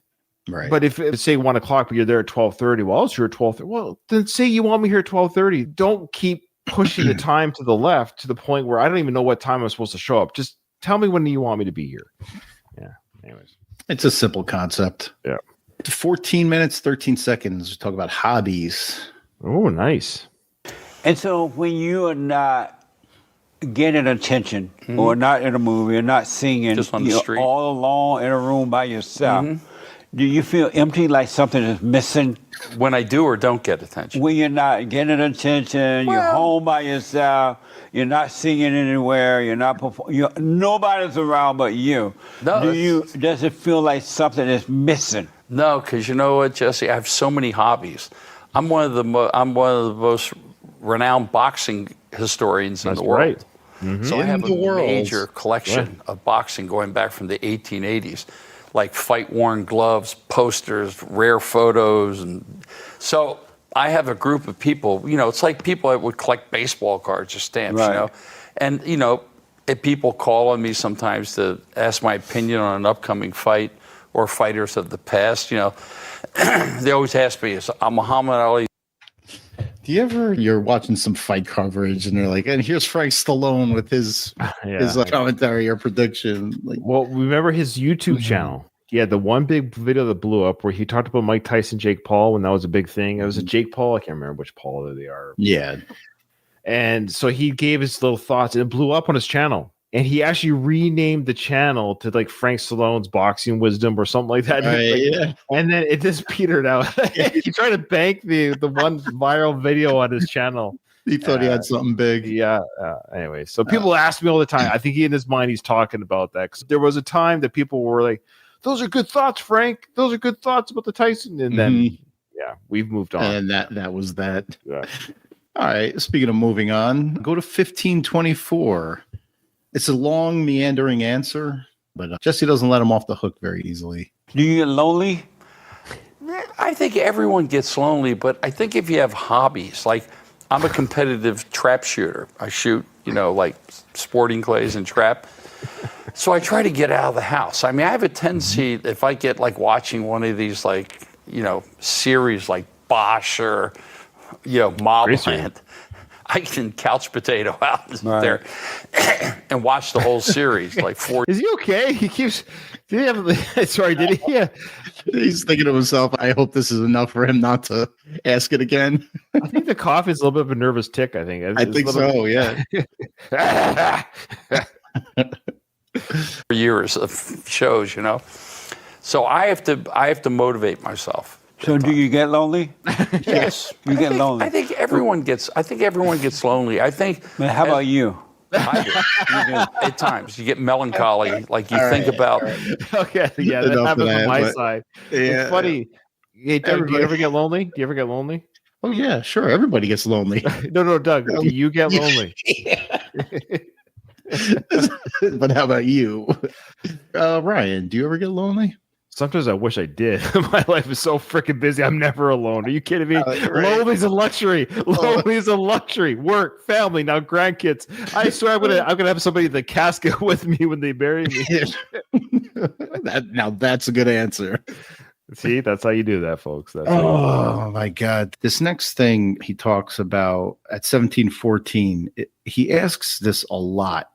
Right. But if it's say 1 o'clock, but you're there at 12:30, well, I was here at 12:30. Well, then say you want me here at 12:30. Don't keep pushing the time to the left to the point where I don't even know what time I'm supposed to show up. Just tell me when you want me to be here. Yeah. Anyways, it's a simple concept. Yeah. 14 minutes, 13 seconds. Talk about hobbies. Oh, nice. And so when you are not getting attention or not in a movie or not singing, just on the street, all alone in a room by yourself, do you feel empty, like something is missing? When I do or don't get attention? When you're not getting attention, you're home by yourself, you're not singing anywhere, you're not performing, nobody's around but you. No, does it feel like something is missing? No, because you know what, Jesse? I have so many hobbies. I'm one of the most renowned boxing historians in the world. Right. Mm-hmm. So I have a major collection of boxing going back from the 1880s. Like fight-worn gloves, posters, rare photos. And so I have a group of people, it's like people that would collect baseball cards or stamps, And, if people call on me sometimes to ask my opinion on an upcoming fight or fighters of the past, they always ask me, I'm Muhammad Ali. Do you ever, you're watching some fight coverage and they're like, and here's Frank Stallone with his commentary or prediction. Like, well, remember his YouTube channel? He had the one big video that blew up where he talked about Mike Tyson, Jake Paul, when that was a big thing. It was a Jake Paul. I can't remember which Paul they are. Yeah. And so he gave his little thoughts and it blew up on his channel. And he actually renamed the channel to like Frank Stallone's Boxing Wisdom or something like that. And then it just petered out. He tried to bank the one viral video on his channel. He thought he had something big. Yeah. Anyway, so people ask me all the time. I think in his mind he's talking about that. 'Cause there was a time that people were like, those are good thoughts, Frank. Those are good thoughts about the Tyson. And then, we've moved on. And that was that. Yeah. All right. Speaking of moving on, go to 1524. It's a long, meandering answer, but Jesse doesn't let him off the hook very easily. Do you get lonely? I think everyone gets lonely, but I think if you have hobbies, like I'm a competitive trap shooter. I shoot, like sporting clays and trap. So I try to get out of the house. I mean, I have a tendency, if I get like watching one of these series like Bosch or, Mobland, I can couch potato out there and watch the whole series, like 4. Is he okay? He keeps. Did he have? Sorry, did he? Yeah. He's thinking to himself, I hope this is enough for him not to ask it again. I think the cough is a little bit of a nervous tick. I think. I think so. Yeah. For years of shows, So I have to motivate myself. So do you get lonely? Yes, you get lonely. I think everyone gets lonely. I think. But how about you? I do. At times, you get melancholy. Like you think about. Okay, yeah, that happens on my side. Yeah, it's funny. Hey, Doug, do you ever get lonely? Do you ever get lonely? Oh yeah, sure. Everybody gets lonely. No, Doug. Do you get lonely? But how about you, Ryan? Do you ever get lonely? Sometimes I wish I did. My life is so freaking busy. I'm never alone. Are you kidding me? Right. Lonely's a luxury. Lonely is a luxury. Work, family, now grandkids. I swear I'm gonna have somebody in the casket with me when they bury me. Now that's a good answer. See, that's how you do that, folks. That's oh my God. This next thing he talks about at 1714, he asks this a lot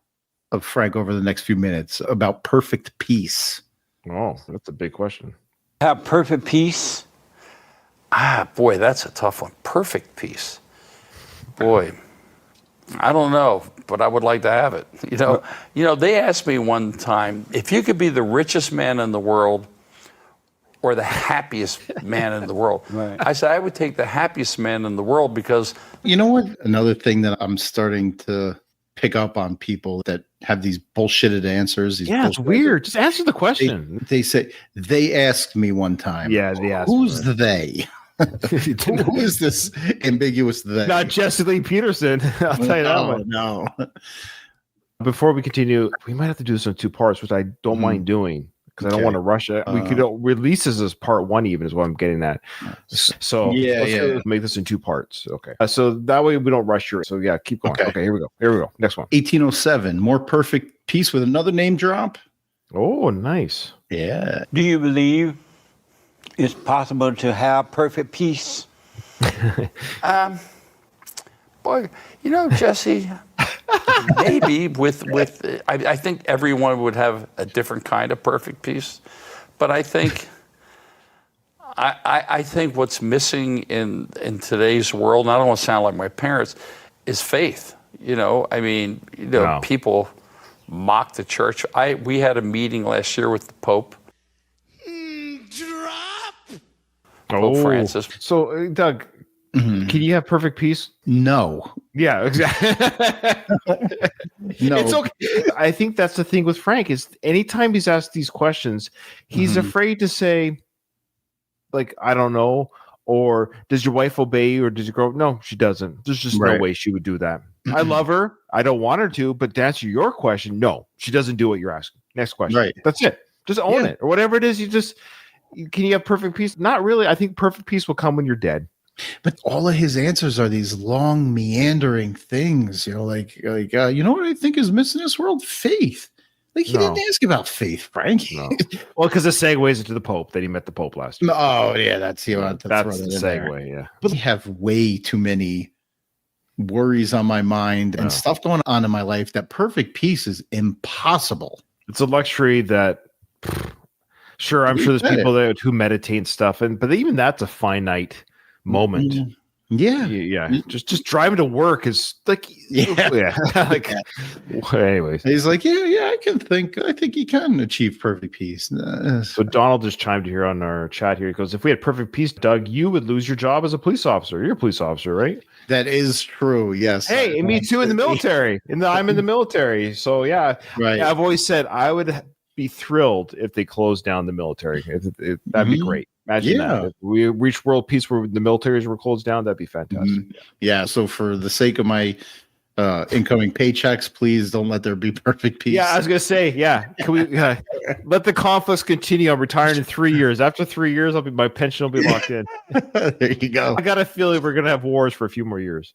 of Frank over the next few minutes about perfect peace. Oh, that's a big question. Have perfect peace? Boy, that's a tough one. Perfect peace. Boy, I don't know, but I would like to have it. You know, they asked me one time, if you could be the richest man in the world or the happiest man in the world. Right. I said, I would take the happiest man in the world because... You know what? Another thing that I'm starting to pick up on people that have these bullshitted answers. It's weird. Just answer the question. They say, they asked me one time. Yeah, they asked. Who's the they? Who is this ambiguous they? Not Jesse Lee Peterson. I'll tell you that one. No. Before we continue, we might have to do this in 2 parts, which I don't mind doing. Because I don't want to rush it. We could release this as part 1, even is what I'm getting at. So let's make this in 2 parts. Okay. So that way we don't rush your. So yeah, keep going. Okay, here we go. Next one. 1807, more perfect peace with another name drop. Oh, nice. Yeah. Do you believe it's possible to have perfect peace? Boy, Jesse, maybe with I think everyone would have a different kind of perfect peace, but I think I think what's missing in today's world, and I don't want to sound like my parents, is faith. People mock the church. We had a meeting last year with the Pope. Pope Francis. So, Doug. Mm-hmm. Can you have perfect peace? No. Yeah, exactly. No. It's okay. I think that's the thing with Frank is anytime he's asked these questions, he's afraid to say, like, I don't know, or does your wife obey you, or does your girl? No, she doesn't. There's just no way she would do that. I love her. I don't want her to, but to answer your question, no, she doesn't do what you're asking. Next question. Right. That's it. Just own it, or whatever it is. Can you have perfect peace? Not really. I think perfect peace will come when you're dead. But all of his answers are these long, meandering things, you know what I think is missing in this world? Faith. Like, he didn't ask about faith, Frank. No. Well, because it segues into the Pope, that he met the Pope last year. Oh, yeah, that's the segue, yeah. But I have way too many worries on my mind and stuff going on in my life that perfect peace is impossible. It's a luxury that... Sure, I'm sure there's people there who meditate and stuff, but even that's a finite moment. Yeah. Just driving to work is like, like. Anyways, he's like, I think you can achieve perfect peace. So Donald just chimed here on our chat here. He goes, if we had perfect peace, Doug, you would lose your job as a police officer. You're a police officer, right? That is true. Yes. Hey, me too in the military. I'm in the military. So yeah, right. I've always said I would be thrilled if they closed down the military. That'd be great. Imagine that. If we reach world peace where the militaries were closed down, that'd be fantastic. Yeah. So for the sake of my incoming paychecks, please don't let there be perfect peace. Yeah, I was gonna say, can we let the conflicts continue? I'm retiring in 3 years. After 3 years, my pension will be locked in. There you go. I got a feeling we're gonna have wars for a few more years.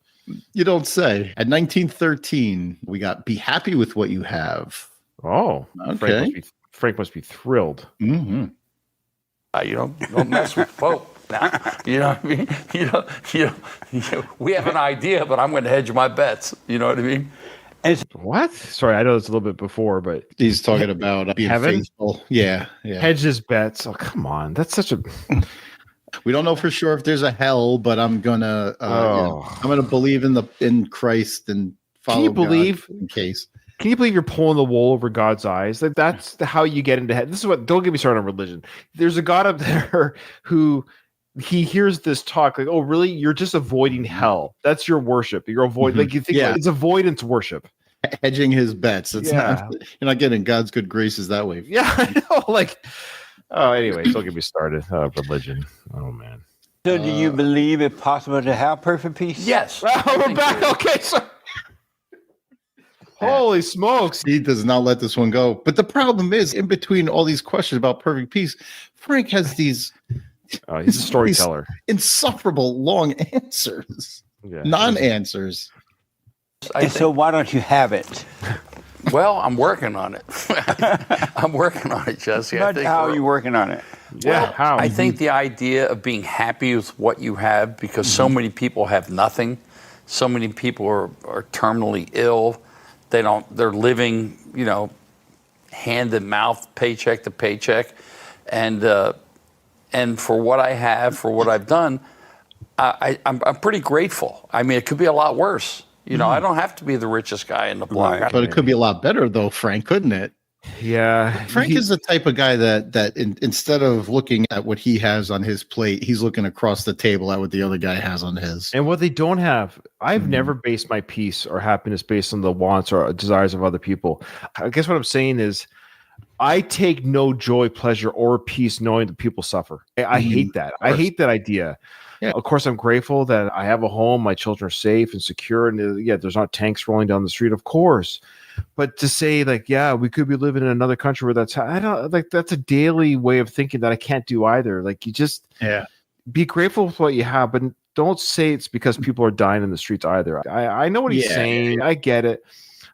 You don't say. At 1913, we got "Be happy with what you have." Oh, okay. Frank must be thrilled. Mm-hmm. You don't mess with Pope. You know what I mean? We have an idea, but I'm going to hedge my bets. You know what I mean? What? Sorry, I know it's a little bit before, but he's talking about being heaven? faithful. Yeah. Hedge his bets. Oh, come on. That's such a... We don't know for sure if there's a hell, but I'm gonna believe in Christ and follow. Can you believe God in case? Can you believe you're pulling the wool over God's eyes? Like that's how you get into heaven. This is what. Don't get me started on religion. There's a God up there who he hears this talk like, oh, really? You're just avoiding hell. That's your worship. You're avoiding, like, you think it's avoidance worship. Hedging his bets. It's not, you're not getting God's good graces that way. Yeah, I know. Like, oh, anyways, don't get me started. Religion. Oh, man. So do you believe it's possible to have perfect peace? Yes. We're back. Okay, so holy smokes. He does not let this one go. But the problem is, in between all these questions about perfect peace, Frank has these he's a storyteller. Insufferable long answers. Non-answers. So why don't you have it? Well, I'm working on it. I'm working on it, Jesse. But how are you working on it? Well, how? I think the idea of being happy with what you have, because so many people have nothing. So many people are terminally ill. They're living, hand in mouth, paycheck to paycheck. And for what I have, for what I've done, I'm pretty grateful. I mean, it could be a lot worse. I don't have to be the richest guy in the block. Right. But it could be a lot better, though, Frank, couldn't it? Yeah. Frank is the type of guy that instead of looking at what he has on his plate, he's looking across the table at what the other guy has on his. And what they don't have, I've never based my peace or happiness based on the wants or desires of other people. I guess what I'm saying is I take no joy, pleasure, or peace knowing that people suffer. I hate that. I hate that idea. Yeah. Of course, I'm grateful that I have a home, my children are safe and secure, and there's not tanks rolling down the street, of course. But to say like, we could be living in another country where that's a daily way of thinking that I can't do either. Like, you just be grateful for what you have, but don't say it's because people are dying in the streets either. I know what he's saying. I get it.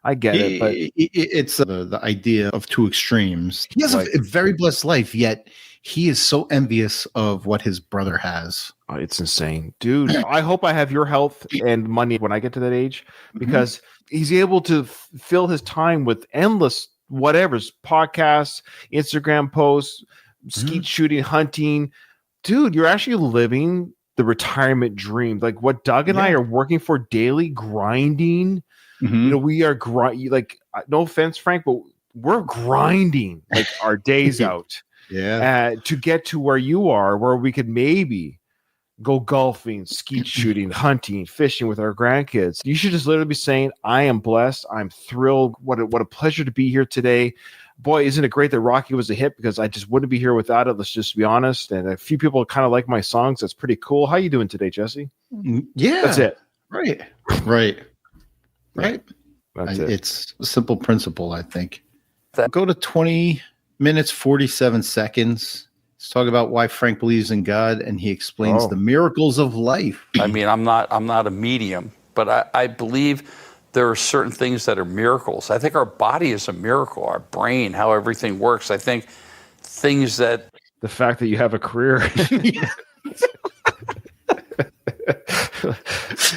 But it's the idea of two extremes. He has a very blessed life, yet he is so envious of what his brother has. Oh, it's insane, dude. I hope I have your health and money when I get to that age, because he's able to fill his time with endless whatever's podcasts, Instagram posts, skeet shooting, hunting. Dude, you're actually living the retirement dream. Like what Doug and I are working for daily, grinding. We are like, no offense, Frank, but we're grinding like our days out. To get to where you are, where we could maybe go golfing, skeet shooting, hunting, fishing with our grandkids. You should just literally be saying, I am blessed. I'm thrilled. What a pleasure to be here today. Boy, isn't it great that Rocky was a hit, because I just wouldn't be here without it. Let's just be honest. And a few people kind of like my songs. That's pretty cool. How you doing today, Jesse? Yeah. That's it. Right. That's it. It's a simple principle, I think. Go to 20 minutes, 47 seconds. Let's talk about why Frank believes in God, and he explains the miracles of life. I mean, I'm not a medium, but I believe there are certain things that are miracles. I think our body is a miracle, our brain, how everything works. I think things that... The fact that you have a career...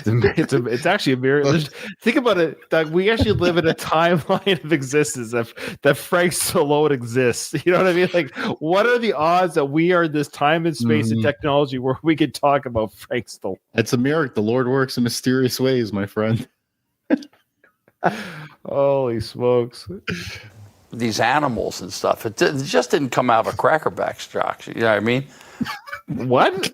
It's actually a miracle. Think about it, Doug. We actually live in a timeline of existence that Frank Stallone exists. You know what I mean? Like, what are the odds that we are in this time and space and technology where we can talk about Frank Stallone? It's a miracle. The Lord works in mysterious ways, my friend. Holy smokes. These animals and stuff, it just didn't come out of a Cracker Backs jocks. You know what I mean? What?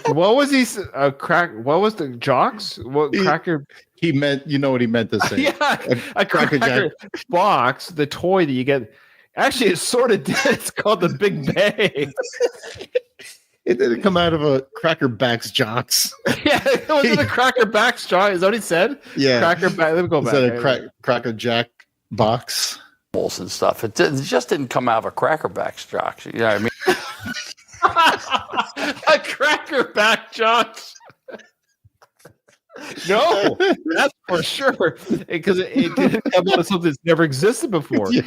What was he? What was the jocks? What cracker? He meant, you know what he meant to say? a cracker Jack box, the toy that you get. Actually, it sort of did. It's called the Big Bang. It didn't come out of a Cracker Backs jocks. It wasn't a Cracker Backs jock. Is that what he said? Yeah. Cracker Back. Let me go back. Is that a Cracker Jack box? And stuff. It just didn't come out of a Cracker Backs jocks. You know what I mean? A Cracker Back jocks. No, that's for sure, because it didn't come out of something that's never existed before. He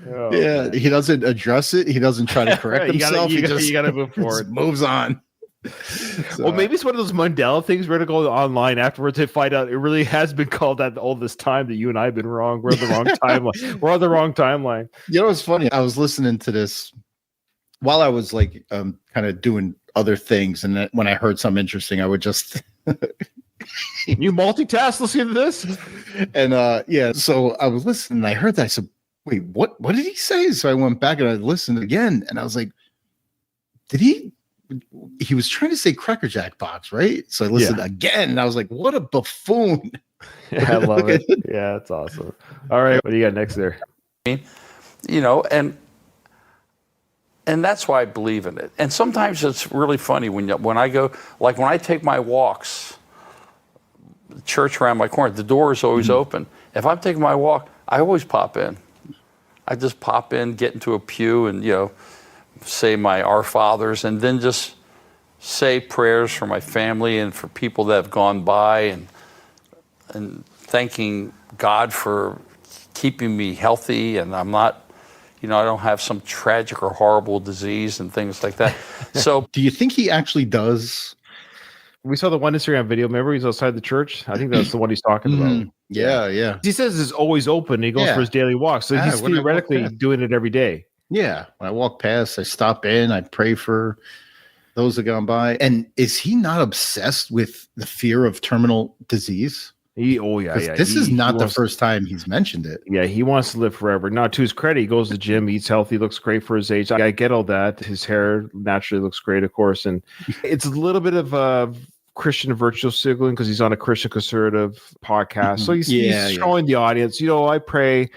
doesn't address it. He doesn't try to correct himself. You got to move forward. Moves on. So, well, maybe it's one of those Mandela things. We're going to go online afterwards to find out it really has been called that all this time that you and I have been wrong. We're on the wrong timeline. We're on the wrong timeline. You know what's funny? I was listening to this while I was like kind of doing other things, and when I heard something interesting, I would just you multitask listening to this. And so I was listening, and I heard that. I said, wait, what did he say? So I went back and I listened again, and I was like, did he he was trying to say Cracker Jack box, right? So I listened again, and I was like, what a buffoon. Yeah, I love it. Yeah, that's awesome. All right, what do you got next there? You know, and that's why I believe in it. And sometimes it's really funny when I go, like when I take my walks, the church around my corner, the door is always open. If I'm taking my walk, I always pop in. I just pop in, get into a pew, and say my Our Fathers, and then just say prayers for my family and for people that have gone by, and thanking God for keeping me healthy, and I'm not, I don't have some tragic or horrible disease and things like that. So, do you think he actually does? We saw the one Instagram video. Remember, he's outside the church. I think that's the one he's talking about. Yeah. He says it's always open. He goes for his daily walk, so he's theoretically doing it every day. Yeah, when I walk past, I stop in, I pray for those that gone by. And is he not obsessed with the fear of terminal disease? This is not the first time he's mentioned it. Yeah, he wants to live forever. Now, to his credit, he goes to the gym, eats healthy, looks great for his age. I get all that. His hair naturally looks great, of course. And it's a little bit of Christian virtual signaling because he's on a Christian conservative podcast. So he's showing the audience, I pray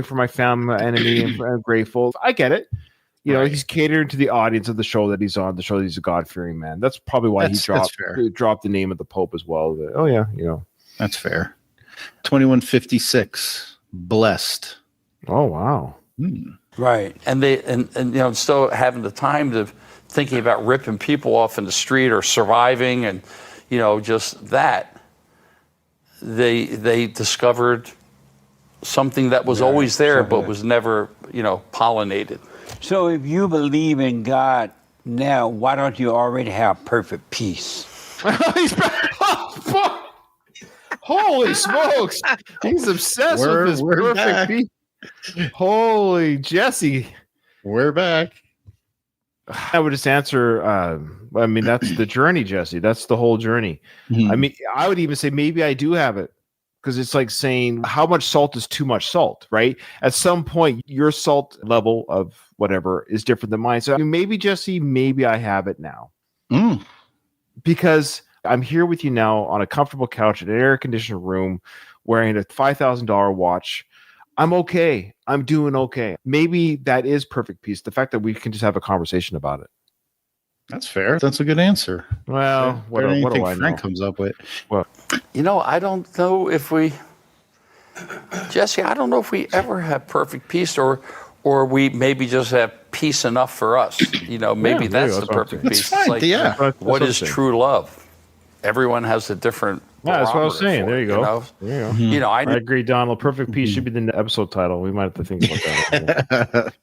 for my family, my enemy, and I'm grateful. I get it. He's catering to the audience of the show that he's on, the show that he's a God-fearing man. That's probably why he dropped the name of the Pope as well. That's fair. 2156, blessed. Oh, wow. Right. And they and still having the time to thinking about ripping people off in the street or surviving, and just that they discovered something that was always there but was never pollinated. So if you believe in God now, why don't you already have perfect peace? Holy smokes! He's obsessed with his perfect peace. Holy Jesse, we're back. I would just answer. That's the journey, Jesse. That's the whole journey. I would even say maybe I do have it, because it's like saying how much salt is too much salt, right? At some point, your salt level of whatever is different than mine. So maybe, Jesse, maybe I have it now, because I'm here with you now on a comfortable couch in an air-conditioned room, wearing a $5,000 watch. I'm okay. I'm doing okay. Maybe that is perfect peace. The fact that we can just have a conversation about it. That's fair. That's a good answer. Well, what do I Frank know? comes up with? Well, I don't know if Jesse, I don't know if we ever have perfect peace, or we maybe just have peace enough for us. Maybe that's the perfect peace. Fine. It's like, what is true love? Everyone has a different. Yeah, that's what I was saying. There you go. There you go. I agree, Donald. Perfect peace should be the episode title. We might have to think about that.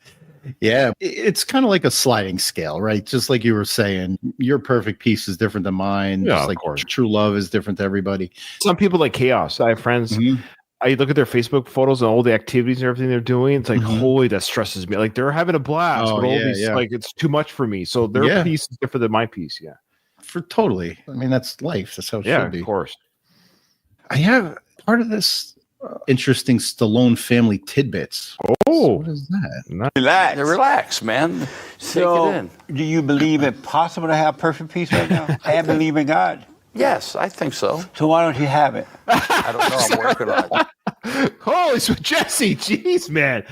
Yeah, it's kind of like a sliding scale, right? Just like you were saying, your perfect peace is different than mine. Yeah, just like true love is different to everybody. Some people like chaos. I have friends. I look at their Facebook photos and all the activities and everything they're doing. It's like, holy, that stresses me. Like they're having a blast, but all these like it's too much for me. So their peace is different than my peace. Yeah. Totally. That's life. That's how it should be. Of course. I have part of this interesting Stallone family tidbits. Oh, what is that? Relax, man. So, take it in. Do you believe it possible to have perfect peace right now? I believe in God. Yes, I think so. So why don't you have it? I don't know. I'm working on it. Holy, so Jesse, jeez, man.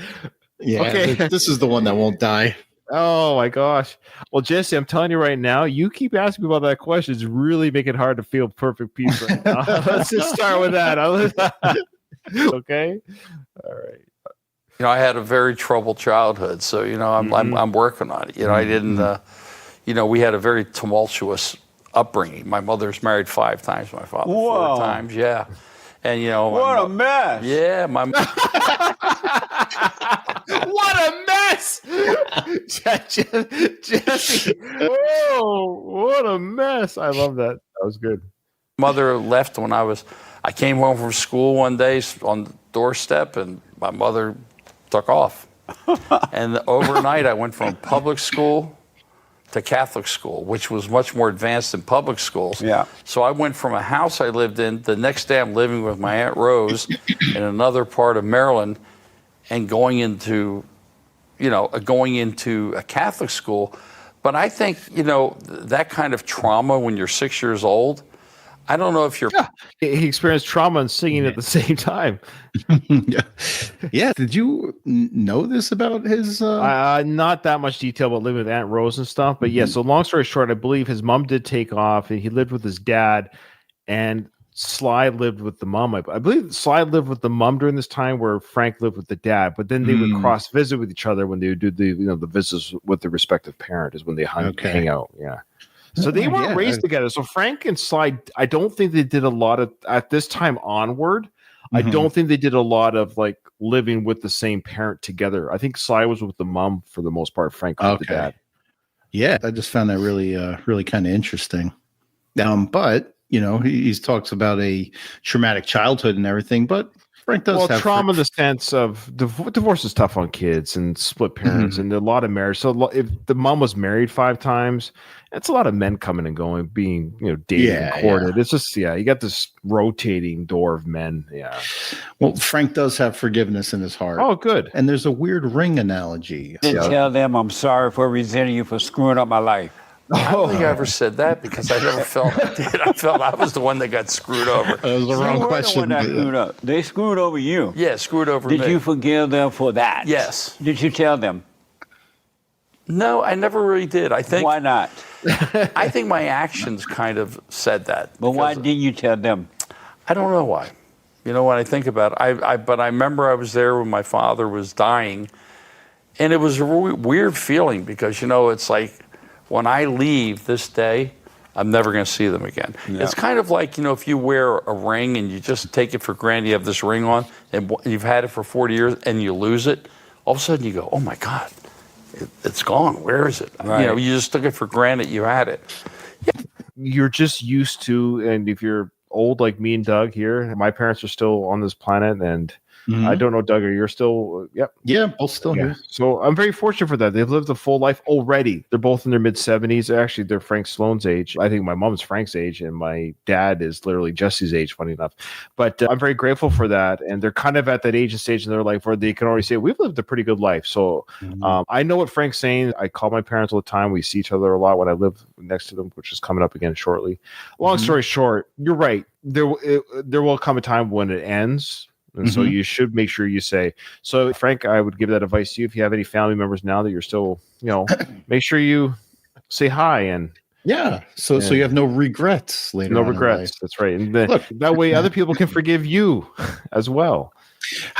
Yeah, okay. This is the one that won't die. Oh my gosh. Well, Jesse, I'm telling you right now, you keep asking me about that question. It's really making it hard to feel perfect peace right now. Let's just start with that. Okay. All right. I had a very troubled childhood, so I'm working on it. I didn't. We had a very tumultuous upbringing. My mother's married 5 times. My father 4 times. Yeah. And what a mess. Yeah, what a mess, Jesse. Oh, what a mess. I love that. That was good. Mother left when I came home from school one day on the doorstep, and my mother took off. And overnight, I went from public school to Catholic school, which was much more advanced than public schools. Yeah. So I went from a house I lived in, the next day I'm living with my Aunt Rose in another part of Maryland, and going into a Catholic school. But I think, that kind of trauma when you're 6 years old, I don't know if you're... Yeah. He experienced trauma and singing at the same time. Yeah. Did you know this about his... Not that much detail about living with Aunt Rose and stuff, but yeah, so long story short, I believe his mom did take off and he lived with his dad, and Sly lived with the mom. I believe Sly lived with the mom during this time where Frank lived with the dad, but then they would cross visit with each other when they would do the visits with the respective parent is when they hang out. Yeah. So they weren't raised together. So Frank and Sly, I don't think they did a lot of, at this time onward, I don't think they did a lot of like living with the same parent together. I think Sly was with the mom for the most part, Frank with the dad. Yeah, I just found that really, really kind of interesting. But, he talks about a traumatic childhood and everything, but Frank does have trauma in the sense of divorce is tough on kids and split parents and a lot of marriage. So if the mom was married 5 times, it's a lot of men coming and going, being, dated and courted. It's just, you got this rotating door of men. Yeah. Well, Frank does have forgiveness in his heart. Oh, good. And there's a weird ring analogy. Tell them I'm sorry for resenting you for screwing up my life. I don't think I ever said that because I never felt I did. I felt I was the one that got screwed over. That was the wrong question. They screwed over you. Yeah, screwed over me. Did you forgive them for that? Yes. Did you tell them? No, I never really did. I think. Why not? I think my actions kind of said that. But why didn't you tell them? I don't know why. When I think about it, but I remember I was there when my father was dying, and it was a weird feeling because it's like, when I leave this day, I'm never going to see them again. Yeah. It's kind of like, if you wear a ring and you just take it for granted, you have this ring on, and you've had it for 40 years, and you lose it, all of a sudden you go, oh my God, it's gone. Where is it? Right. You just took it for granted you had it. Yeah. You're just used to, and if you're old like me and Doug here, my parents are still on this planet, and I don't know, Doug, you're still, yep. Yeah, both still here. So I'm very fortunate for that. They've lived a full life already. They're both in their mid-70s. Actually, they're Frank Stallone's age. I think my mom's Frank's age, and my dad is literally Jesse's age, funny enough. But I'm very grateful for that. And they're kind of at that age and stage in their life where they can already say, we've lived a pretty good life. So I know what Frank's saying. I call my parents all the time. We see each other a lot when I live next to them, which is coming up again shortly. Long story short, you're right. There will come a time when it ends. And so you should make sure you say, so Frank, I would give that advice to you. If you have any family members now that you're still, make sure you say hi and so you have no regrets later. No regrets. That's right. And that way other people can forgive you as well.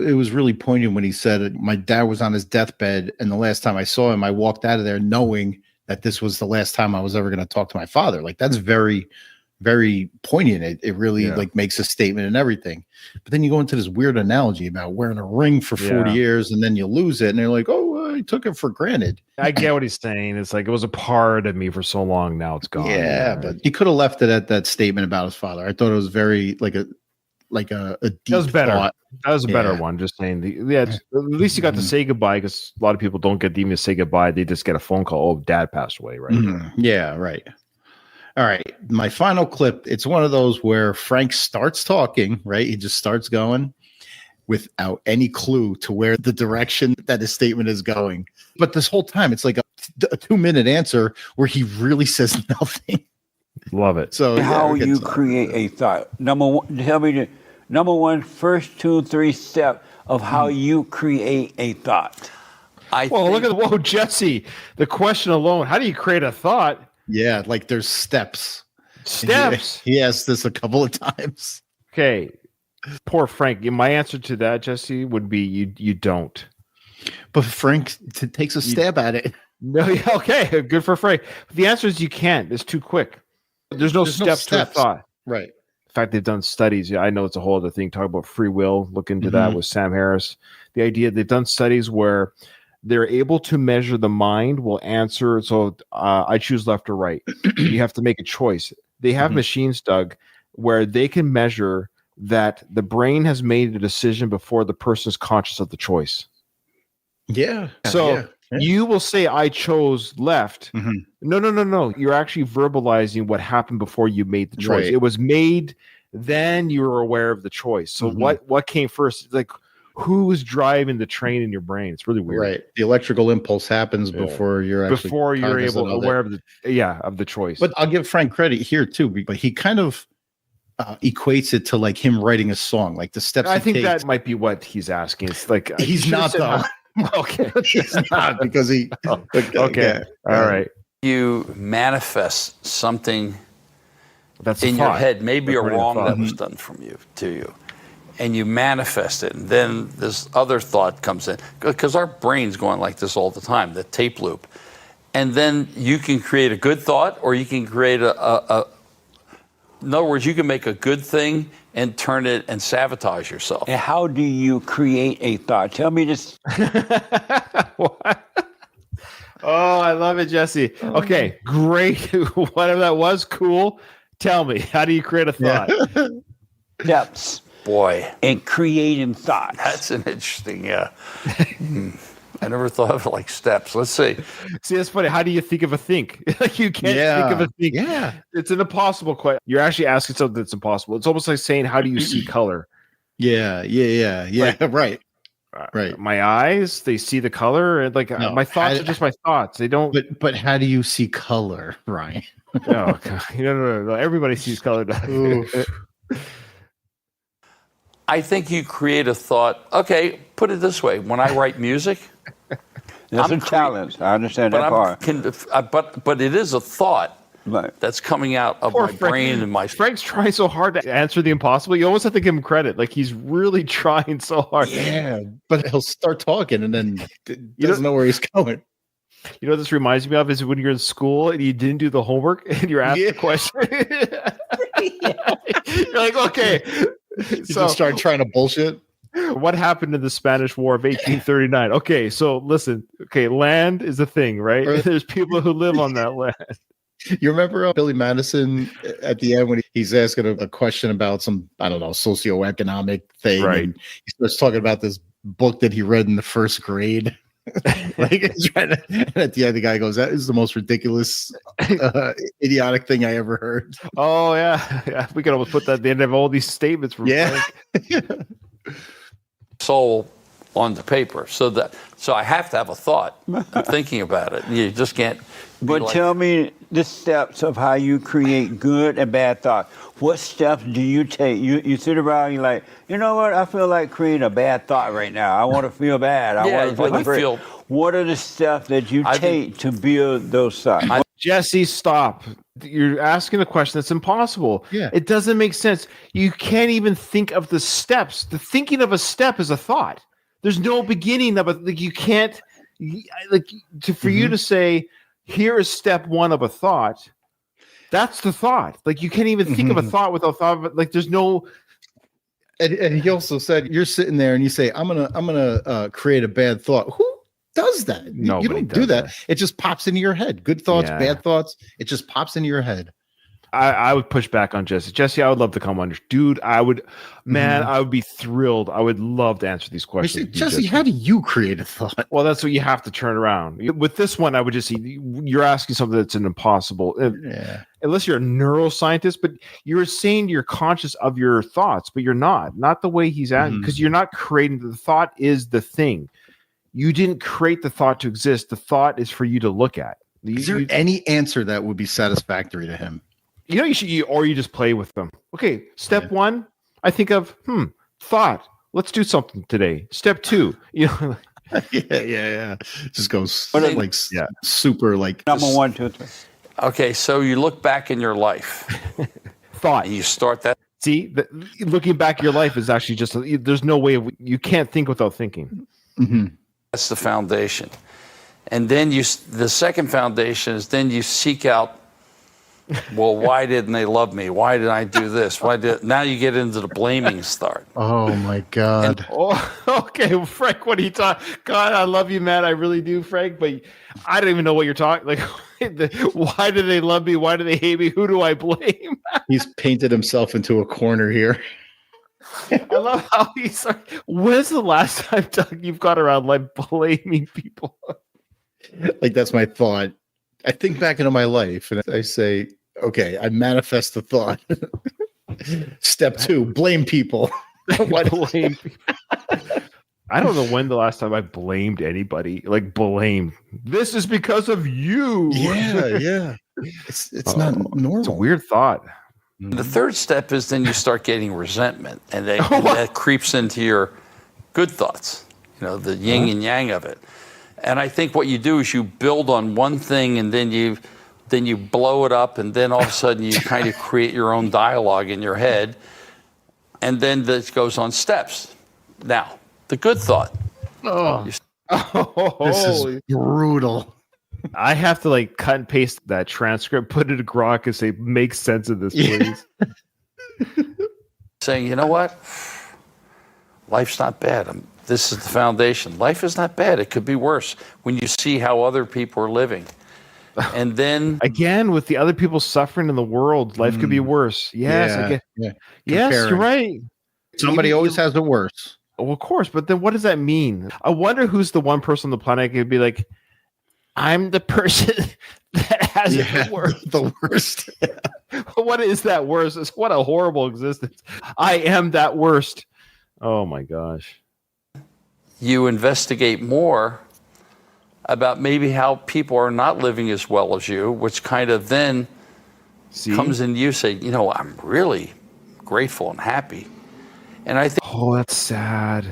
It was really poignant when he said my dad was on his deathbed, and the last time I saw him, I walked out of there knowing that this was the last time I was ever going to talk to my father. Like, that's very, very poignant. It really makes a statement and everything. But then you go into this weird analogy about wearing a ring for 40 years and then you lose it, and they're like, oh, I took it for granted. I get what he's saying. It's like, it was a part of me for so long, now it's gone. Yeah, but he could have left it at that statement about his father. I thought it was very like a deep that was better thought. That was a better one. Just saying, at least you got to say goodbye, because a lot of people don't get to even say goodbye. They just get a phone call, oh, dad passed away, right? Yeah, right. All right, my final clip, it's one of those where Frank starts talking, right? He just starts going without any clue to where the direction that his statement is going. But this whole time, it's like a 2-minute answer where he really says nothing. Love it. So how you create a thought. Number one, tell me the number one, first 2-3 step of how you create a thought. Whoa, Jesse, the question alone, how do you create a thought? Yeah, like there's steps. He asked this a couple of times. Okay. Poor Frank. My answer to that, Jesse, would be you don't. But Frank takes a stab at it. No, okay, good for Frank. The answer is you can't. It's too quick. There's no steps to a thought. Right. In fact, they've done studies. Yeah, I know it's a whole other thing. Talk about free will. Look into that with Sam Harris. The idea, they've done studies where they're able to measure the mind will answer. So I choose left or right. You have to make a choice. They have machines, Doug, where they can measure that the brain has made a decision before the person is conscious of the choice. Yeah. So you will say, I chose left. No. You're actually verbalizing what happened before you made the choice. Right. It was made, then you were aware of the choice. So what came first? Like, who is driving the train in your brain. It's really weird. Right. The electrical impulse happens before you're aware of the choice. But I'll give Frank credit here too, but he kind of equates it to like him writing a song, like the steps. I think that might be what he's asking. It's like he's not though. Okay, he's not because he. Okay. All right. You manifest something that's in your head, maybe a wrong that was done to you, and you manifest it, and then this other thought comes in because our brain's going like this all the time, the tape loop, and then you can create a good thought, or you can create a in other words, you can make a good thing and turn it and sabotage yourself. And how do you create a thought? Tell me this. What? Oh, I love it, Jesse. Okay, great. Whatever that was, cool. Tell me, how do you create a thought? Steps. Boy. And creating thoughts. That's an interesting, I never thought of it like steps. Let's see. See, that's funny. How do you think of a think? Like you can't think of a think. Yeah. It's an impossible question. You're actually asking something that's impossible. It's almost like saying, how do you see color? Yeah. Right. Right. My eyes, they see the color, and my thoughts are just my thoughts. They don't. But how do you see color, Ryan? Oh, God. No. Everybody sees color. I think you create a thought. Okay, put it this way: when I write music, that's a challenge. I understand that part. But it is a thought that's coming out of my brain and my. Frank's trying so hard to answer the impossible. You almost have to give him credit. Like he's really trying so hard. Yeah, but he'll start talking and then he doesn't know where he's going. You know what this reminds me of is when you're in school and you didn't do the homework and you're asked a question. You're like, okay. You just start trying to bullshit. What happened in the Spanish War of 1839? Okay, so listen. Okay, land is a thing, right? There's people who live on that land. You remember Billy Madison at the end when he's asking a question about some, I don't know, socioeconomic thing. Right. And he starts talking about this book that he read in the first grade. And at the end, the guy goes, "That is the most ridiculous, idiotic thing I ever heard." Oh yeah. We could almost put that at the end of all these statements. From soul on the paper, so I have to have a thought. I'm thinking about it. You just can't. But tell me the steps of how you create good and bad thoughts. What steps do you take? You sit around, you're like, you know what? I feel like creating a bad thought right now. I want to feel bad. I want to feel. What are the steps that you take to build those thoughts? Jesse, stop. You're asking a question that's impossible. Yeah. It doesn't make sense. You can't even think of the steps. The thinking of a step is a thought. There's no beginning of it. Like you can't, for you to say, here is step one of a thought. That's the thought. Like you can't even think of a thought without thought. But like there's no. And he also said, you're sitting there and you say, I'm gonna create a bad thought. Who does that? You don't do that. It just pops into your head. Good thoughts, bad thoughts. It just pops into your head. I would push back on Jesse. Jesse, I would love to come on. Dude, I would be thrilled. I would love to answer these questions. Jesse, how do you create a thought? Well, that's what you have to turn around. With this one, I would just see you're asking something that's an impossible. Unless you're a neuroscientist, but you're saying you're conscious of your thoughts, but you're not. Not the way he's asking, because you're not creating. The thought is the thing. You didn't create the thought to exist. The thought is for you to look at. Is there any answer that would be satisfactory to him? You know, you just play with them. Okay, step one, I think of thought. Let's do something today. Step two, yeah. Just goes super like number 1, 2, 3. Okay, so you look back in your life, thought, and you start that. See, looking back at your life is actually just there's no way you can't think without thinking. That's the foundation, and then the second foundation is then you seek out. Well, why didn't they love me? Why did I do this? Now you get into the blaming start. Oh my God. Okay, well, Frank, what are you talking? God, I love you, man. I really do, Frank. But I don't even know what you're talking. Like, why do they love me? Why do they hate me? Who do I blame? He's painted himself into a corner here. I love how he's like, when's the last time, Doug, you've got around like blaming people? Like that's my thought. I think back into my life and I say, okay, I manifest the thought. Step 2, blame people. Blame people. I don't know when the last time I blamed anybody. Like blamed. This is because of you. Yeah. It's not normal. It's a weird thought. The third step is then you start getting resentment, and that creeps into your good thoughts. The yin and yang of it. And I think what you do is you build on one thing, and then you blow it up, and then all of a sudden you kind of create your own dialogue in your head, and then this goes on steps. Now, the good thought. This is brutal. I have to cut and paste that transcript, put it in Grok, and say, make sense of this, please. Saying, you know what? Life's not bad. This is the foundation. Life is not bad. It could be worse when you see how other people are living. And then again, with the other people suffering in the world, life could be worse. Yes, yes, you're right. Somebody always has it worse. Well, of course, but then what does that mean? I wonder who's the one person on the planet could be like, I'm the person that has it the worst. What is that worst? What a horrible existence. I am that worst. Oh my gosh. You investigate more about maybe how people are not living as well as you, which kind of then comes in you say, I'm really grateful and happy. And I think, oh, that's sad.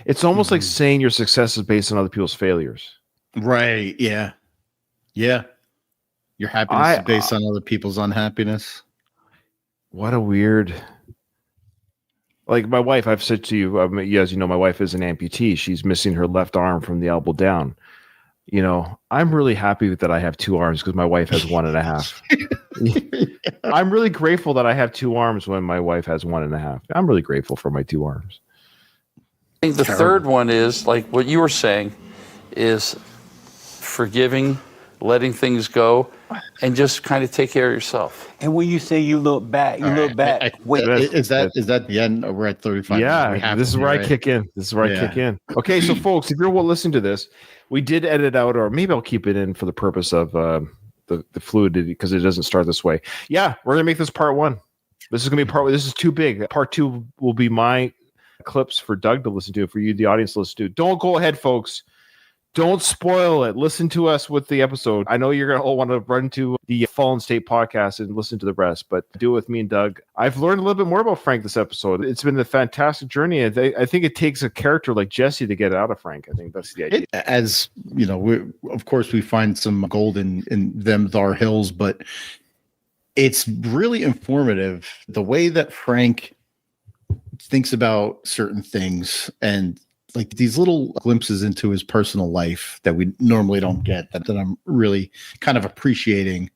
It's almost like saying your success is based on other people's failures. Right. Yeah. Yeah. Your happiness is based on other people's unhappiness. What a weird. Like my wife, I've said to you, as you know, my wife is an amputee. She's missing her left arm from the elbow down. I'm really happy that I have two arms because my wife has 1.5. I'm really grateful that I have two arms when my wife has 1.5. I'm really grateful for my two arms. I think the third one is like what you were saying is forgiving, letting things go, and just kind of take care of yourself. And when you say you look back, wait, is that the end? We're at 35. Yeah, this is where I kick in. This is where I kick in. Okay, so folks, if you're listening to this, we did edit out, or maybe I'll keep it in for the purpose of the fluidity because it doesn't start this way. Yeah, we're gonna make this part 1. This is gonna be part 1. This is too big. Part 2 will be my clips for Doug to listen to, for you, the audience, to listen to. Don't go ahead, folks. Don't spoil it. Listen to us with the episode. I know you're going to all want to run to the Fallen State podcast and listen to the rest, but do it with me and Doug. I've learned a little bit more about Frank this episode. It's been a fantastic journey. I think it takes a character like Jesse to get it out of Frank. I think that's the idea. As you know, of course, we find some gold in them Thar Hills, but it's really informative the way that Frank thinks about certain things and like these little glimpses into his personal life that we normally don't get, that I'm really kind of appreciating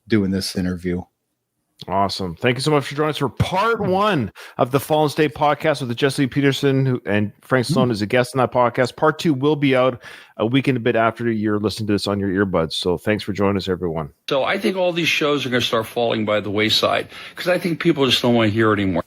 doing this interview. Awesome. Thank you so much for joining us for part 1 of the Fallen State podcast with Jesse Lee Peterson and Frank Stallone is a guest on that podcast. Part 2 will be out a week and a bit after you're listening to this on your earbuds. So thanks for joining us, everyone. So I think all these shows are going to start falling by the wayside because I think people just don't want to hear it anymore.